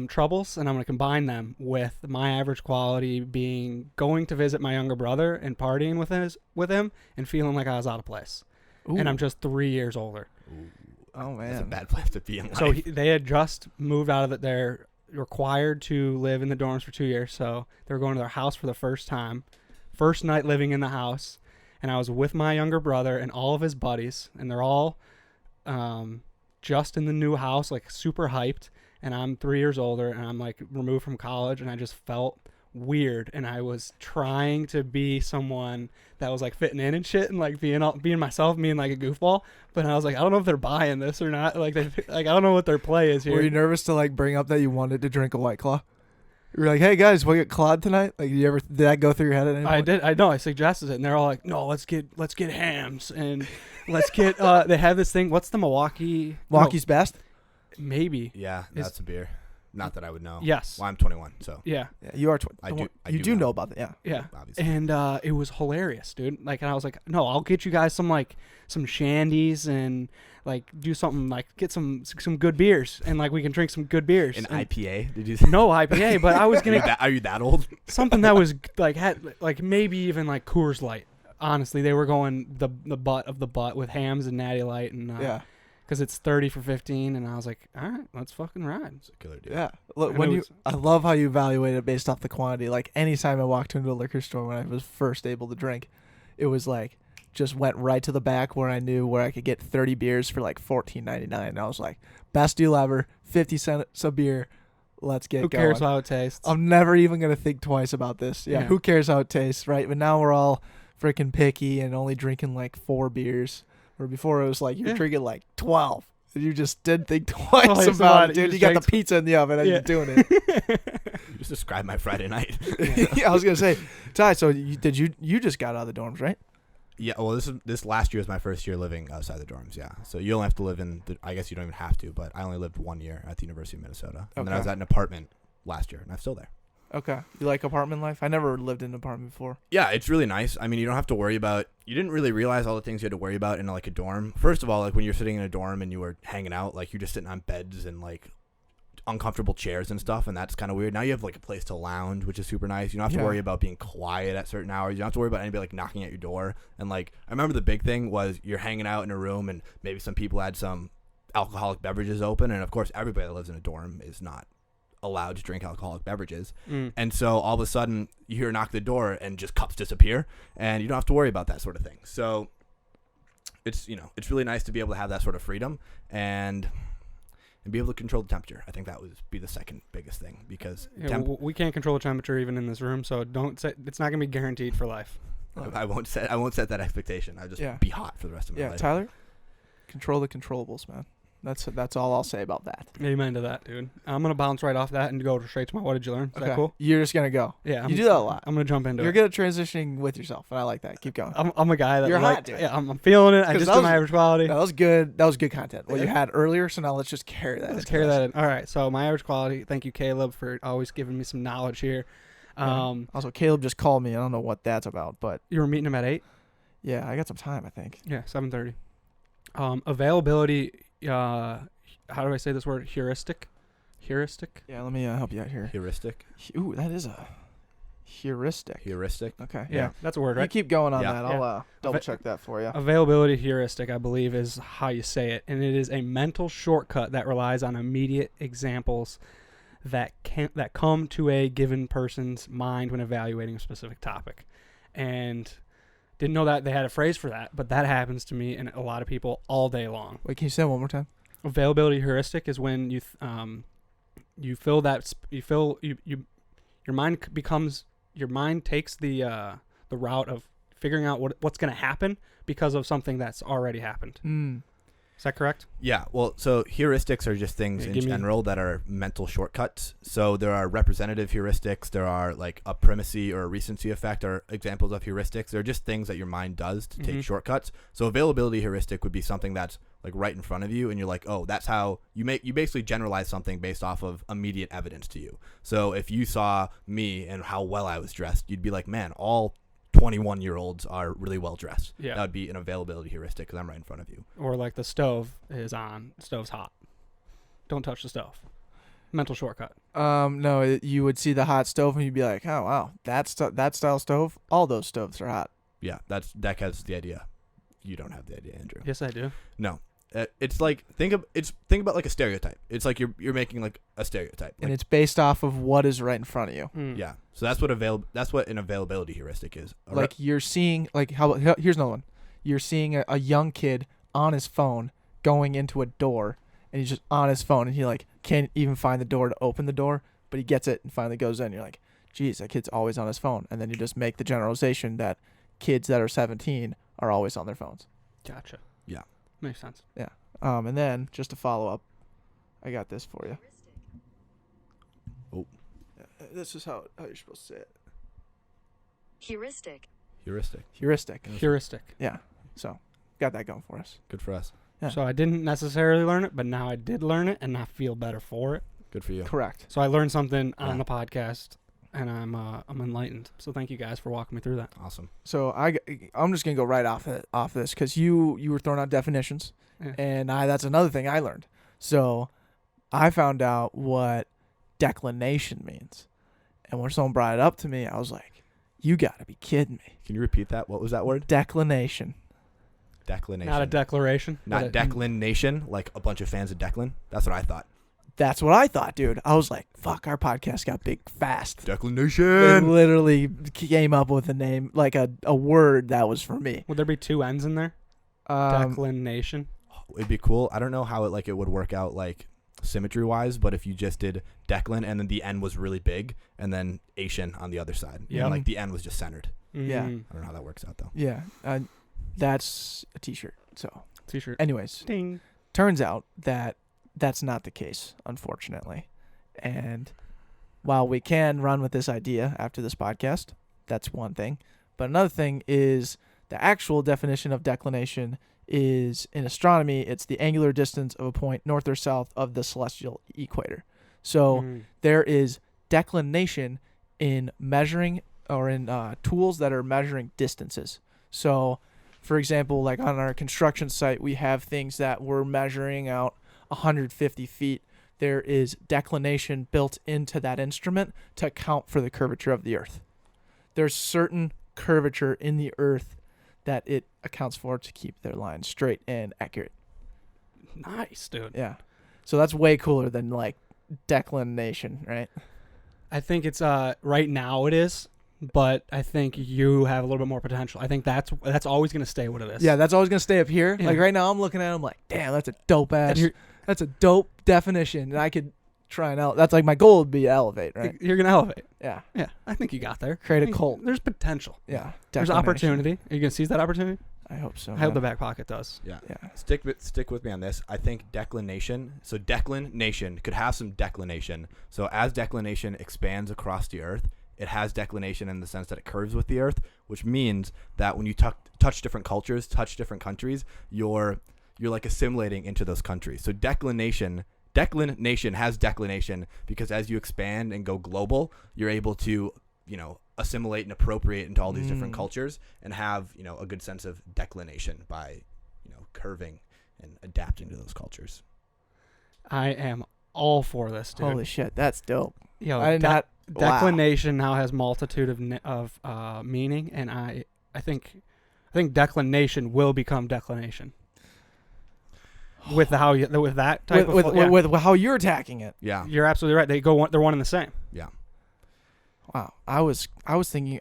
troubles, and I'm going to combine them with my average quality being going to visit my younger brother and partying with him and feeling like I was out of place. Ooh. And I'm just 3 years older. Ooh, Oh man, that's a bad place to be in life. So they had just moved out of it. They're required to live in the dorms for 2 years. So they were going to their house for the first time. First night living in the house. And I was with my younger brother and all of his buddies. And they're all just in the new house, like super hyped. And I'm 3 years older and I'm like removed from college. And I just felt weird. And I was trying to be someone that was like fitting in and shit and like being myself, being like a goofball. But I was like, I don't know if they're buying this or not. Like, I don't know what their play is here. Were you nervous to like bring up that you wanted to drink a White Claw? You were like, hey guys, we get clawed tonight. Like, did that go through your head at any point? I did. I know. I suggested it, and they're all like, "No, let's get hams and let's get." They have this thing. What's the Milwaukee's Best. Maybe. Yeah, that's a beer. Not that I would know. Yes. Well, I'm 21, so. Yeah. Yeah, you are. I do know about that. Yeah. Yeah. Obviously. And it was hilarious, dude. Like, and I was like, "No, I'll get you guys some shandies and like do something like get some good beers and like we can drink some good beers." An and IPA? Did you say? No IPA, but I was gonna. Are you that old? Something that was like had like maybe even like Coors Light. Honestly, they were going the butt of the butt with hams and Natty Light and Yeah. because it's 30 for 15, and I was like, all right, let's fucking ride. It's a killer dude. Yeah. Look, And I love how you evaluate it based off the quantity. Like anytime I walked into a liquor store when I was first able to drink, it was like just went right to the back where I knew where I could get 30 beers for like $14.99. And I was like, best deal ever, 50 cents a beer. Let's get Who going. cares how it tastes? I'm never even gonna think twice about this. Yeah. Yeah. Who cares how it tastes, right? But now we're all freaking picky and only drinking like 4 beers. Where before it was like you're drinking like 12. You just didn't think twice about it, dude. You got the pizza in the oven and you're doing it. You just described my Friday night. Yeah, I was gonna say, Ty. So you just got out of the dorms, right? Yeah. Well, this last year is my first year living outside the dorms. Yeah. So you only have to live in. I guess you don't even have to, but I only lived 1 year at the University of Minnesota, and then I was at an apartment last year, and I'm still there. Okay. You like apartment life? I never lived in an apartment before. Yeah, it's really nice. I mean, you don't have to worry about. You didn't really realize all the things you had to worry about in like a dorm. First of all, like when you're sitting in a dorm and you were hanging out, like you're just sitting on beds and like uncomfortable chairs and stuff, and that's kind of weird. Now you have like a place to lounge, which is super nice. You don't have to worry about being quiet at certain hours. You don't have to worry about anybody like knocking at your door. And like I remember the big thing was you're hanging out in a room and maybe some people had some alcoholic beverages open, and of course everybody that lives in a dorm is not allowed to drink alcoholic beverages. And so all of a sudden you hear a knock at the door and just cups disappear and you don't have to worry about that sort of thing. So it's really nice to be able to have that sort of freedom and be able to control the temperature. I think that would be the second biggest thing because we can't control the temperature even in this room, so don't say it's not gonna be guaranteed for life. I won't set that expectation. I'll just be hot for the rest of my life. Yeah, Tyler, control the controllables, man. That's all I'll say about that. Amen to that, dude. I'm gonna bounce right off that and go straight to my what did you learn? Is that cool? You're just gonna go. Yeah, you do that a lot. I'm gonna jump into You're it. good at transitioning with yourself, and I like that. Keep going. I'm a guy that you're hot, dude. Yeah, I'm feeling it. I just did my average quality. That was good. That was good content. What you had earlier. So now let's just carry that. Let's carry that in. All right. So my average quality. Thank you, Caleb, for always giving me some knowledge here. Also, Caleb just called me. I don't know what that's about, but you were meeting him at 8. Yeah, I got some time. I think. Yeah, 7:30. Availability. How do I say this word? Heuristic. Yeah, let me help you out here. Heuristic. Ooh, that is a heuristic. Okay. Yeah, that's a word, right? You keep going on Yeah. that. I'll double check that for you. Availability heuristic, I believe, is how you say it, and it is a mental shortcut that relies on immediate examples that come to a given person's mind when evaluating a specific topic. And didn't know that they had a phrase for that, but that happens to me and a lot of people all day long. Wait, can you say it one more time? Availability heuristic is when your mind takes the route of figuring out what's going to happen because of something that's already happened. Is that correct? Yeah. Well, so heuristics are just things in general that are mental shortcuts. So there are representative heuristics. There are like a primacy or a recency effect are examples of heuristics. They're just things that your mind does to take shortcuts. So availability heuristic would be something that's like right in front of you and you're like, oh, that's how you basically generalize something based off of immediate evidence to you. So if you saw me and how well I was dressed, you'd be like, man, all 21-year-olds are really well dressed. Yeah. That would be an availability heuristic because I'm right in front of you. Or like the stove is on, the stove's hot. Don't touch the stove. Mental shortcut. No, you would see the hot stove and you'd be like, oh wow, that style stove. All those stoves are hot. Yeah, that has the idea. You don't have the idea, Andrew. Yes, I do. No, it's like think about like a stereotype. It's like you're making like a stereotype, And like, it's based off of what is right in front of you. yeah. So that's what an availability heuristic is. Like you're seeing, like here's another one. You're seeing a young kid on his phone going into a door, and he's just on his phone, and he like can't even find the door to open the door, but he gets it and finally goes in. You're like, geez, that kid's always on his phone. And then you just make the generalization that kids that are 17 are always on their phones. Gotcha. Yeah. Makes sense. Yeah. And then just to follow up, I got this for you. Oh. This is how you're supposed to say it. Heuristic. Heuristic. Yeah. So got that going for us. Good for us. Yeah. So I didn't necessarily learn it, but now I did learn it, and I feel better for it. Good for you. Correct. So I learned something on Yeah. the podcast, and I'm enlightened. So thank you guys for walking me through that. Awesome. So I'm just gonna go right off this because you were throwing out definitions, Yeah. and that's another thing I learned. So I found out what declination means, and when someone brought it up to me, I was like, "You gotta be kidding me!" Can you repeat that? What was that word? Declination. Declination. Not a declaration. Not but a- Declan Nation, like a bunch of fans of Declan. That's what I thought. That's what I thought, dude. I was like, "Fuck, our podcast got big fast." Declan They Nation. literally came up with a name, like a word that was for me. Would there be two N's in there? Declination. It'd be cool. I don't know how it would work out like symmetry wise, but if you just did Declan and then the N was really big and then Asian on the other side. Yeah. And, like the N was just centered. Yeah. Mm. I don't know how that works out though. Yeah, that's a T-shirt. So, T-shirt. anyways, Ding. turns out that that's not the case, unfortunately. And while we can run with this idea after this podcast, that's one thing. But another thing is the actual definition of declination is in astronomy, it's the angular distance of a point north or south of the celestial equator. So there is declination in measuring or in tools that are measuring distances. So, for example, like on our construction site, we have things that we're measuring out 150 feet. There is declination built into that instrument to account for the curvature of the earth. There's certain curvature in the earth that it accounts for to keep their lines straight and accurate. Nice, dude. Yeah. So that's way cooler than like declination, right? I think it's right now it is, but I think you have a little bit more potential. I think that's always going to stay what it is. Yeah, that's always gonna stay up here. Yeah. Like right now, I'm looking at them like, damn, that's a dope And ass. That's a dope definition, and I could try and that's like my goal would be to elevate, right? You're going to elevate. Yeah. Yeah, I think you got there. Create a I think cult. There's potential. Yeah. There's declination. opportunity. Are you going to seize that opportunity? I hope so. I hope man. the Backpocket does. Yeah. Yeah. Stick with me on this. I think declination. So declination could have some declination. So as declination expands across the earth, it has declination in the sense that it curves with the earth, which means that when you touch different cultures, touch different countries, you're like assimilating into those countries. So declination has declination because as you expand and go global, you're able to, assimilate and appropriate into all these different cultures and have, a good sense of declination by, curving and adapting to those cultures. I am all for this, dude. Holy shit, that's dope. Yo, I did not. Wow. declination now has multitude of meaning, and I think declination will become declination. With that type with how you're attacking it. Yeah. you're absolutely right. They're one and the same. Yeah. Wow. I was thinking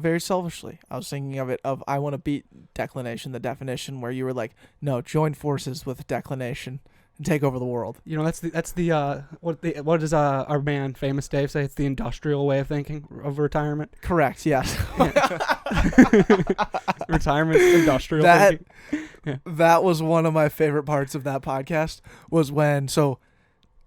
very selfishly. I was thinking of I want to beat declination, the definition where you were like, no, join forces with declination and take over the world. That's the what does our man Famous Dave say? It's the industrial way of thinking of retirement. Correct. Yes. Retirement industrial That thinking. that was one of my favorite parts of that podcast was when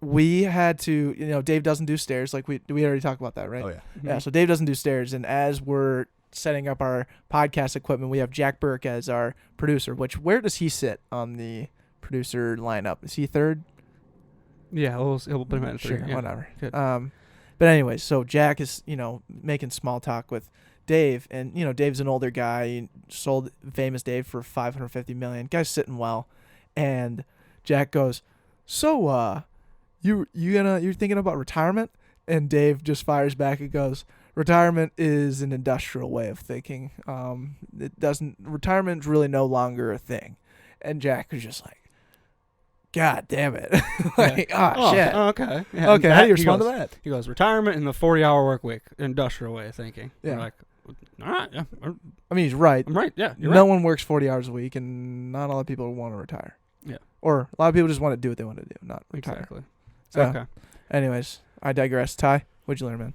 we had to, Dave doesn't do stairs. Like we already talked about that, right? Oh yeah. Yeah, so Dave doesn't do stairs, and as we're setting up our podcast equipment, we have Jack Burke as our producer. Where does he sit on the producer lineup? Is he third? Yeah, he'll put him at three. Sure, Yeah. whatever. Good. But anyways, so Jack is making small talk with Dave, and Dave's an older guy. He sold Famous Dave for $550 million. Guy's sitting well, and Jack goes, "So, you're thinking about retirement? And Dave just fires back and goes, retirement is an industrial way of thinking. Retirement's really no longer a thing. And Jack was just like, God damn it. Like, shit. Okay. Yeah, Okay, how do you respond to that? He goes, retirement and the 40-hour work week, industrial way of thinking. Yeah. We're like, all right, yeah. I mean, he's right. I'm right, yeah. You're No right. one works 40 hours a week, and not a lot of people want to retire. Yeah. Or a lot of people just want to do what they want to do, not retire. Exactly. So, Okay. anyways, I digress. Ty, what'd you learn, man?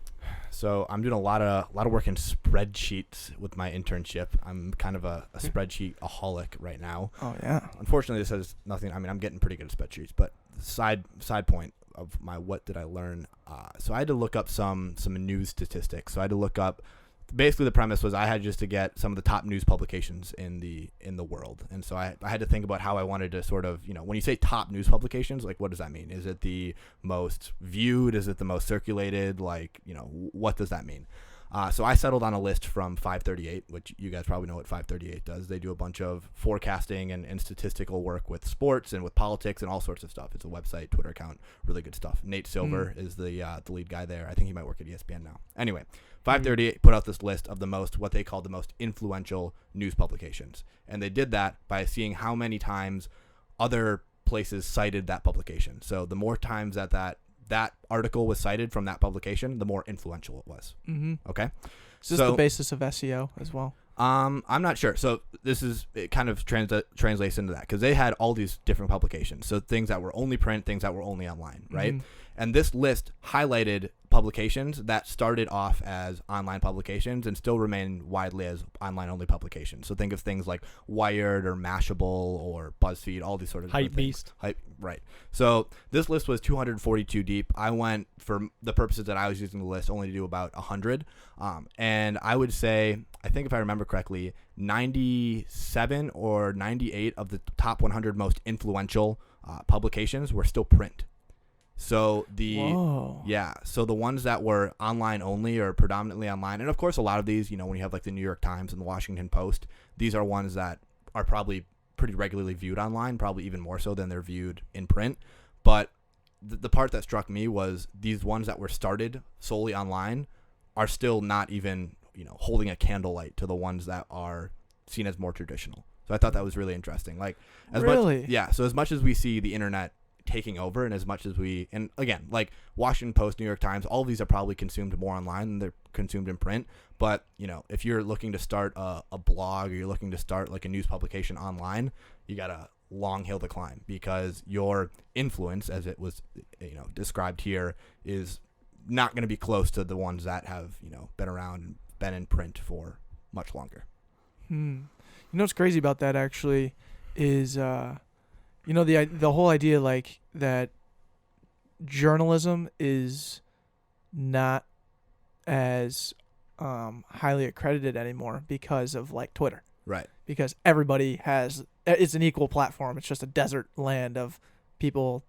So I'm doing a lot of work in spreadsheets with my internship. I'm kind of a spreadsheet-aholic right now. Oh, yeah. Unfortunately, this has nothing. I mean, I'm getting pretty good at spreadsheets, but side point of my what did I learn? So I had to look up some news statistics. So I had to look up. Basically, the premise was I had just to get some of the top news publications in the world, and so I had to think about how I wanted to sort of, when you say top news publications, like what does that mean? Is it the most viewed? Is it the most circulated? Like, what does that mean? So I settled on a list from 538, which you guys probably know what 538 does. They do a bunch of forecasting and statistical work with sports and with politics and all sorts of stuff. It's a website, Twitter account, really good stuff. Nate Silver is the lead guy there. I think he might work at ESPN now. Anyway, 538 put out this list of what they call the most influential news publications. And they did that by seeing how many times other places cited that publication. So the more times that article was cited from that publication, the more influential it was. Mm-hmm. Okay. Is this the basis of SEO as well? I'm not sure. So it kind of translates into that because they had all these different publications. So things that were only print, things that were only online, right? Mm-hmm. And this list highlighted publications that started off as online publications and still remain widely as online-only publications. So think of things like Wired or Mashable or BuzzFeed, all these sort of Hype Beast. Right. So this list was 242 deep. I went, for the purposes that I was using the list, only to do about 100. And I would say, I think if I remember correctly, 97 or 98 of the top 100 most influential publications were still print. So so the ones that were online only or predominantly online, and of course a lot of these, when you have like the New York Times and the Washington Post, these are ones that are probably pretty regularly viewed online, probably even more so than they're viewed in print. But the part that struck me was these ones that were started solely online are still not even, holding a candlelight to the ones that are seen as more traditional. So I thought that was really interesting. Like, so as much as we see the internet taking over, and as much as and again, like Washington Post, New York Times, all of these are probably consumed more online than they're consumed in print. But if you're looking to start a blog or you're looking to start like a news publication online, you got a long hill to climb because your influence, as it was described here, is not going to be close to the ones that have been around and been in print for much longer. What's crazy about that actually is the whole idea like that journalism is not as highly accredited anymore because of like Twitter. Right. Because everybody it's an equal platform. It's just a desert land of people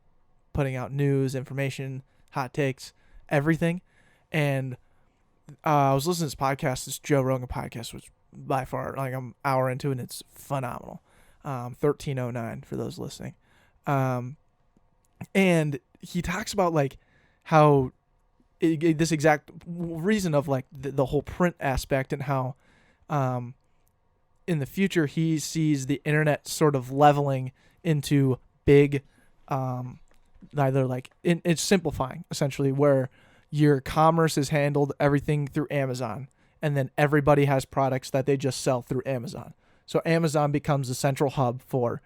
putting out news, information, hot takes, everything. And I was listening to this podcast, this Joe Rogan podcast, which by far, like I'm an hour into it, and it's phenomenal. 1309 for those listening. And he talks about like how this exact reason of like the whole print aspect and how in the future he sees the internet sort of leveling into big either like it's simplifying essentially where your commerce is handled everything through Amazon and then everybody has products that they just sell through Amazon. So Amazon becomes the central hub for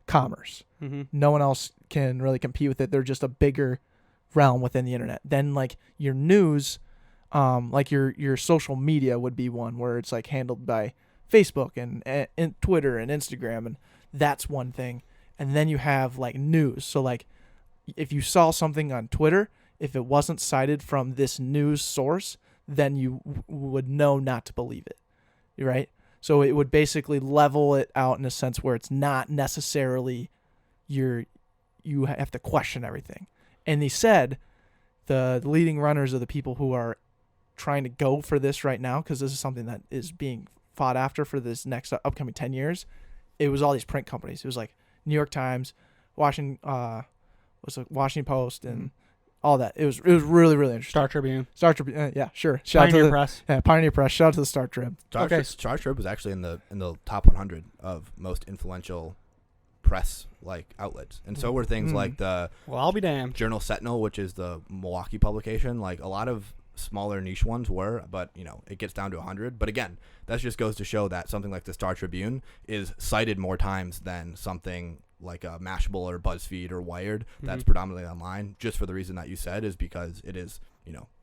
commerce. Mm-hmm. No one else can really compete with it. They're just a bigger realm within the internet. Then like your news, like your social media would be one where it's like handled by Facebook and Twitter and Instagram, and that's one thing. And then you have like news. So like if you saw something on Twitter, if it wasn't cited from this news source, then you would know not to believe it. Right? So it would basically level it out in a sense where it's not necessarily you have to question everything. And he said the leading runners are the people who are trying to go for this right now because this is something that is being fought after for this next upcoming 10 years. It was all these print companies. It was like New York Times, Washington Post, and all that. It was really, really interesting. Star Tribune. Star Tribune, yeah, sure. Shout out Pioneer to Press. Pioneer Press. Shout out to the Star Trib. Star Trib was actually in the top 100 of most influential press outlets, and so were things like the Well, I'll be damned. Journal Sentinel, which is the Milwaukee publication. Like a lot of smaller niche ones were, but it gets down to 100. But again, that just goes to show that something like the Star Tribune is cited more times than something like a Mashable or BuzzFeed or Wired that's predominantly online, just for the reason that you said, is because it is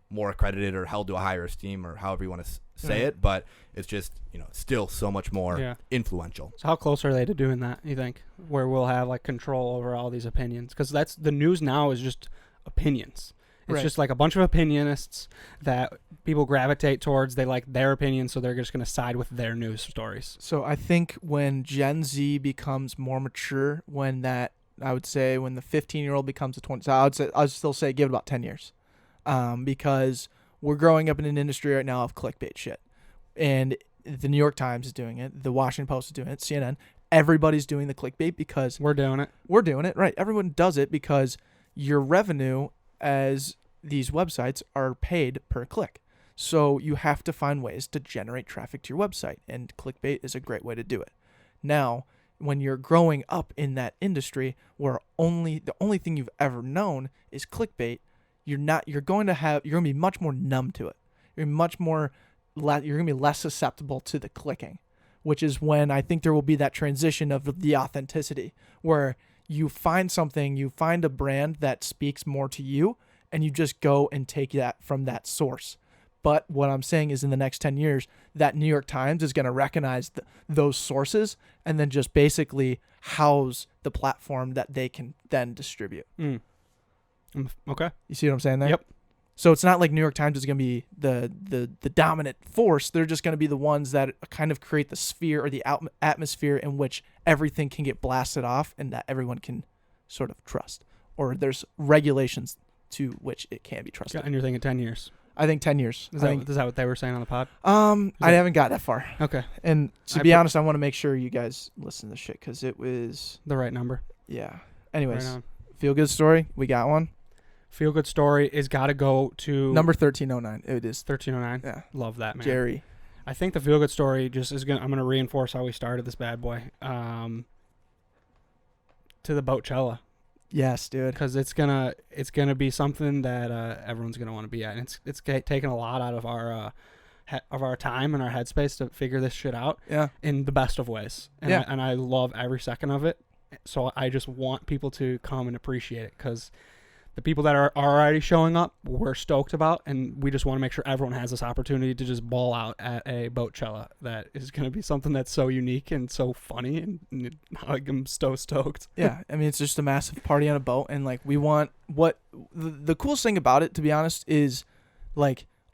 more accredited or held to a higher esteem, or however you want to say it, but it's just still so much more influential. So how close are they to doing that, you think, where we'll have control over all these opinions? Because that's the news now, is just opinions. It's just a bunch of opinionists that people gravitate towards. They like their opinion, so they're just going to side with their news stories. So I think when Gen Z becomes more mature, when the 15-year-old becomes a 20, so I would still say give it about 10 years. Because we're growing up in an industry right now of clickbait shit. And the New York Times is doing it. The Washington Post is doing it. CNN. Everybody's doing the clickbait because we're doing it. We're doing it, right. Everyone does it because your revenue as these websites are paid per click. So you have to find ways to generate traffic to your website, and clickbait is a great way to do it. Now, when you're growing up in that industry where the only thing you've ever known is clickbait, you're going to be much more numb to it. You're going to be less susceptible to the clicking, which is when I think there will be that transition of the authenticity, where you find a brand that speaks more to you, and you just go and take that from that source. But what I'm saying is, in the next 10 years, that New York Times is going to recognize those sources and then just basically house the platform that they can then distribute. Okay. You see what I'm saying there? Yep. So it's not like New York Times is going to be the dominant force. They're just going to be the ones that kind of create the sphere or the atmosphere in which everything can get blasted off and that everyone can sort of trust. Or there's regulations to which it can be trusted. And you're thinking 10 years. I think 10 years. Is that what they were saying on the pod? I haven't got that far. Okay. And to be honest, I want to make sure you guys listen to this shit because it was the right number. Yeah. Anyways, right feel good story. We got one. Feel good story is got to go to number 1309. It is 1309. Yeah. Love that, man. Jerry. I think the feel good story just is I'm gonna reinforce how we started this bad boy. To the Boatchella. Yes, dude. Because it's gonna be something that everyone's gonna want to be at, and it's taken a lot out of our time and our headspace to figure this shit out. Yeah. In the best of ways. And yeah. I love every second of it. So I just want people to come and appreciate it, because the people that are already showing up, we're stoked about, and we just want to make sure everyone has this opportunity to just ball out at a Boatchella. That is going to be something that's so unique and so funny, and I'm so stoked. Yeah, I mean, it's just a massive party on a boat, and we want the coolest thing about it, to be honest, is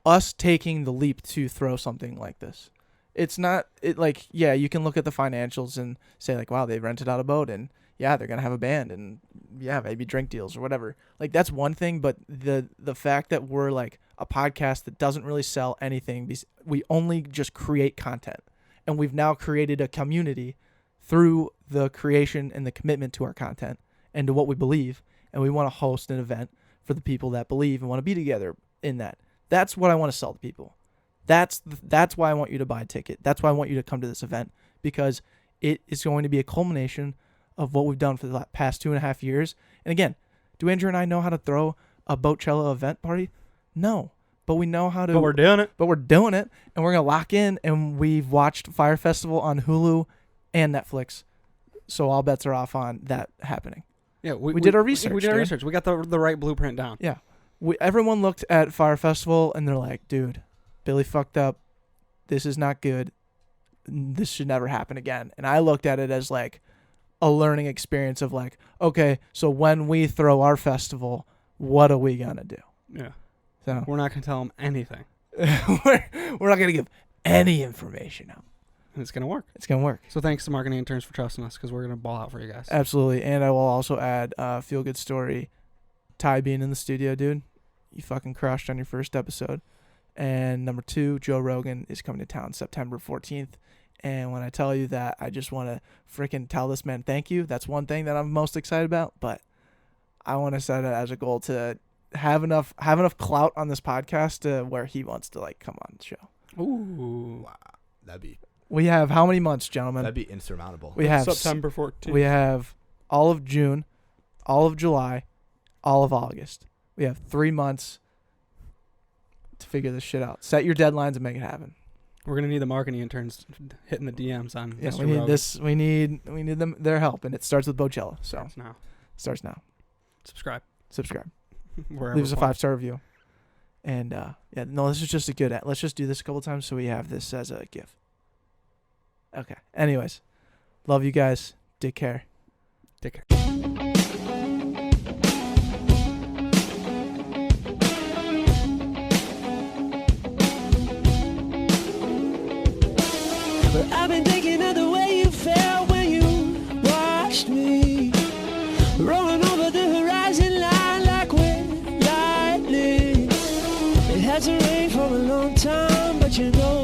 us taking the leap to throw something like this. It's not you can look at the financials and say wow, they rented out a boat, and yeah, they're going to have a band, and yeah, maybe drink deals or whatever. That's one thing, but the fact that we're a podcast that doesn't really sell anything, we only just create content. And we've now created a community through the creation and the commitment to our content and to what we believe. And we want to host an event for the people that believe and want to be together in that. That's what I want to sell to people. That's why I want you to buy a ticket. That's why I want you to come to this event, because it is going to be a culmination of what we've done for the past 2.5 years. And again, do Andrew and I know how to throw a Boatchella event party? No. But we know how to. But we're doing it. But we're doing it. And we're going to lock in. And we've watched Fire Festival on Hulu and Netflix. So all bets are off on that happening. Yeah, we did our research. We did our research. We got the right blueprint down. Yeah. Everyone looked at Fire Festival and they're like, dude, Billy fucked up. This is not good. This should never happen again. And I looked at it as a learning experience of okay, so when we throw our festival, what are we gonna do? Yeah. So we're not gonna tell them anything. we're not gonna give any information out. And it's gonna work. It's gonna work. So thanks to Marketing Interns for trusting us, because we're gonna ball out for you guys. Absolutely. And I will also add feel good story. Ty being in the studio, dude. You fucking crushed on your first episode. And number 2, Joe Rogan is coming to town September 14th. And when I tell you that, I just want to freaking tell this man thank you. That's one thing that I'm most excited about. But I want to set it as a goal to have enough clout on this podcast to where he wants to like come on the show. Ooh. Wow, that'd be We have how many months, gentlemen? that'd be insurmountable. We have September 14th. We have all of June, all of July, all of August. We have 3 months to figure this shit out. Set your deadlines and make it happen. We're gonna need the marketing interns hitting the DMs on. Yeah, Mr. we need Rogan. this. We need them their help, and it starts with Boatchella. So Starts now. starts now. Subscribe. Leave us a 5-star review. And this is just a good. Let's just do this a couple times so we have this as a gift. Okay. Anyways, love you guys. Take care. Take care. But I've been thinking of the way you felt when you watched me rolling over the horizon line like we're lightning. It hasn't rained for a long time, but you know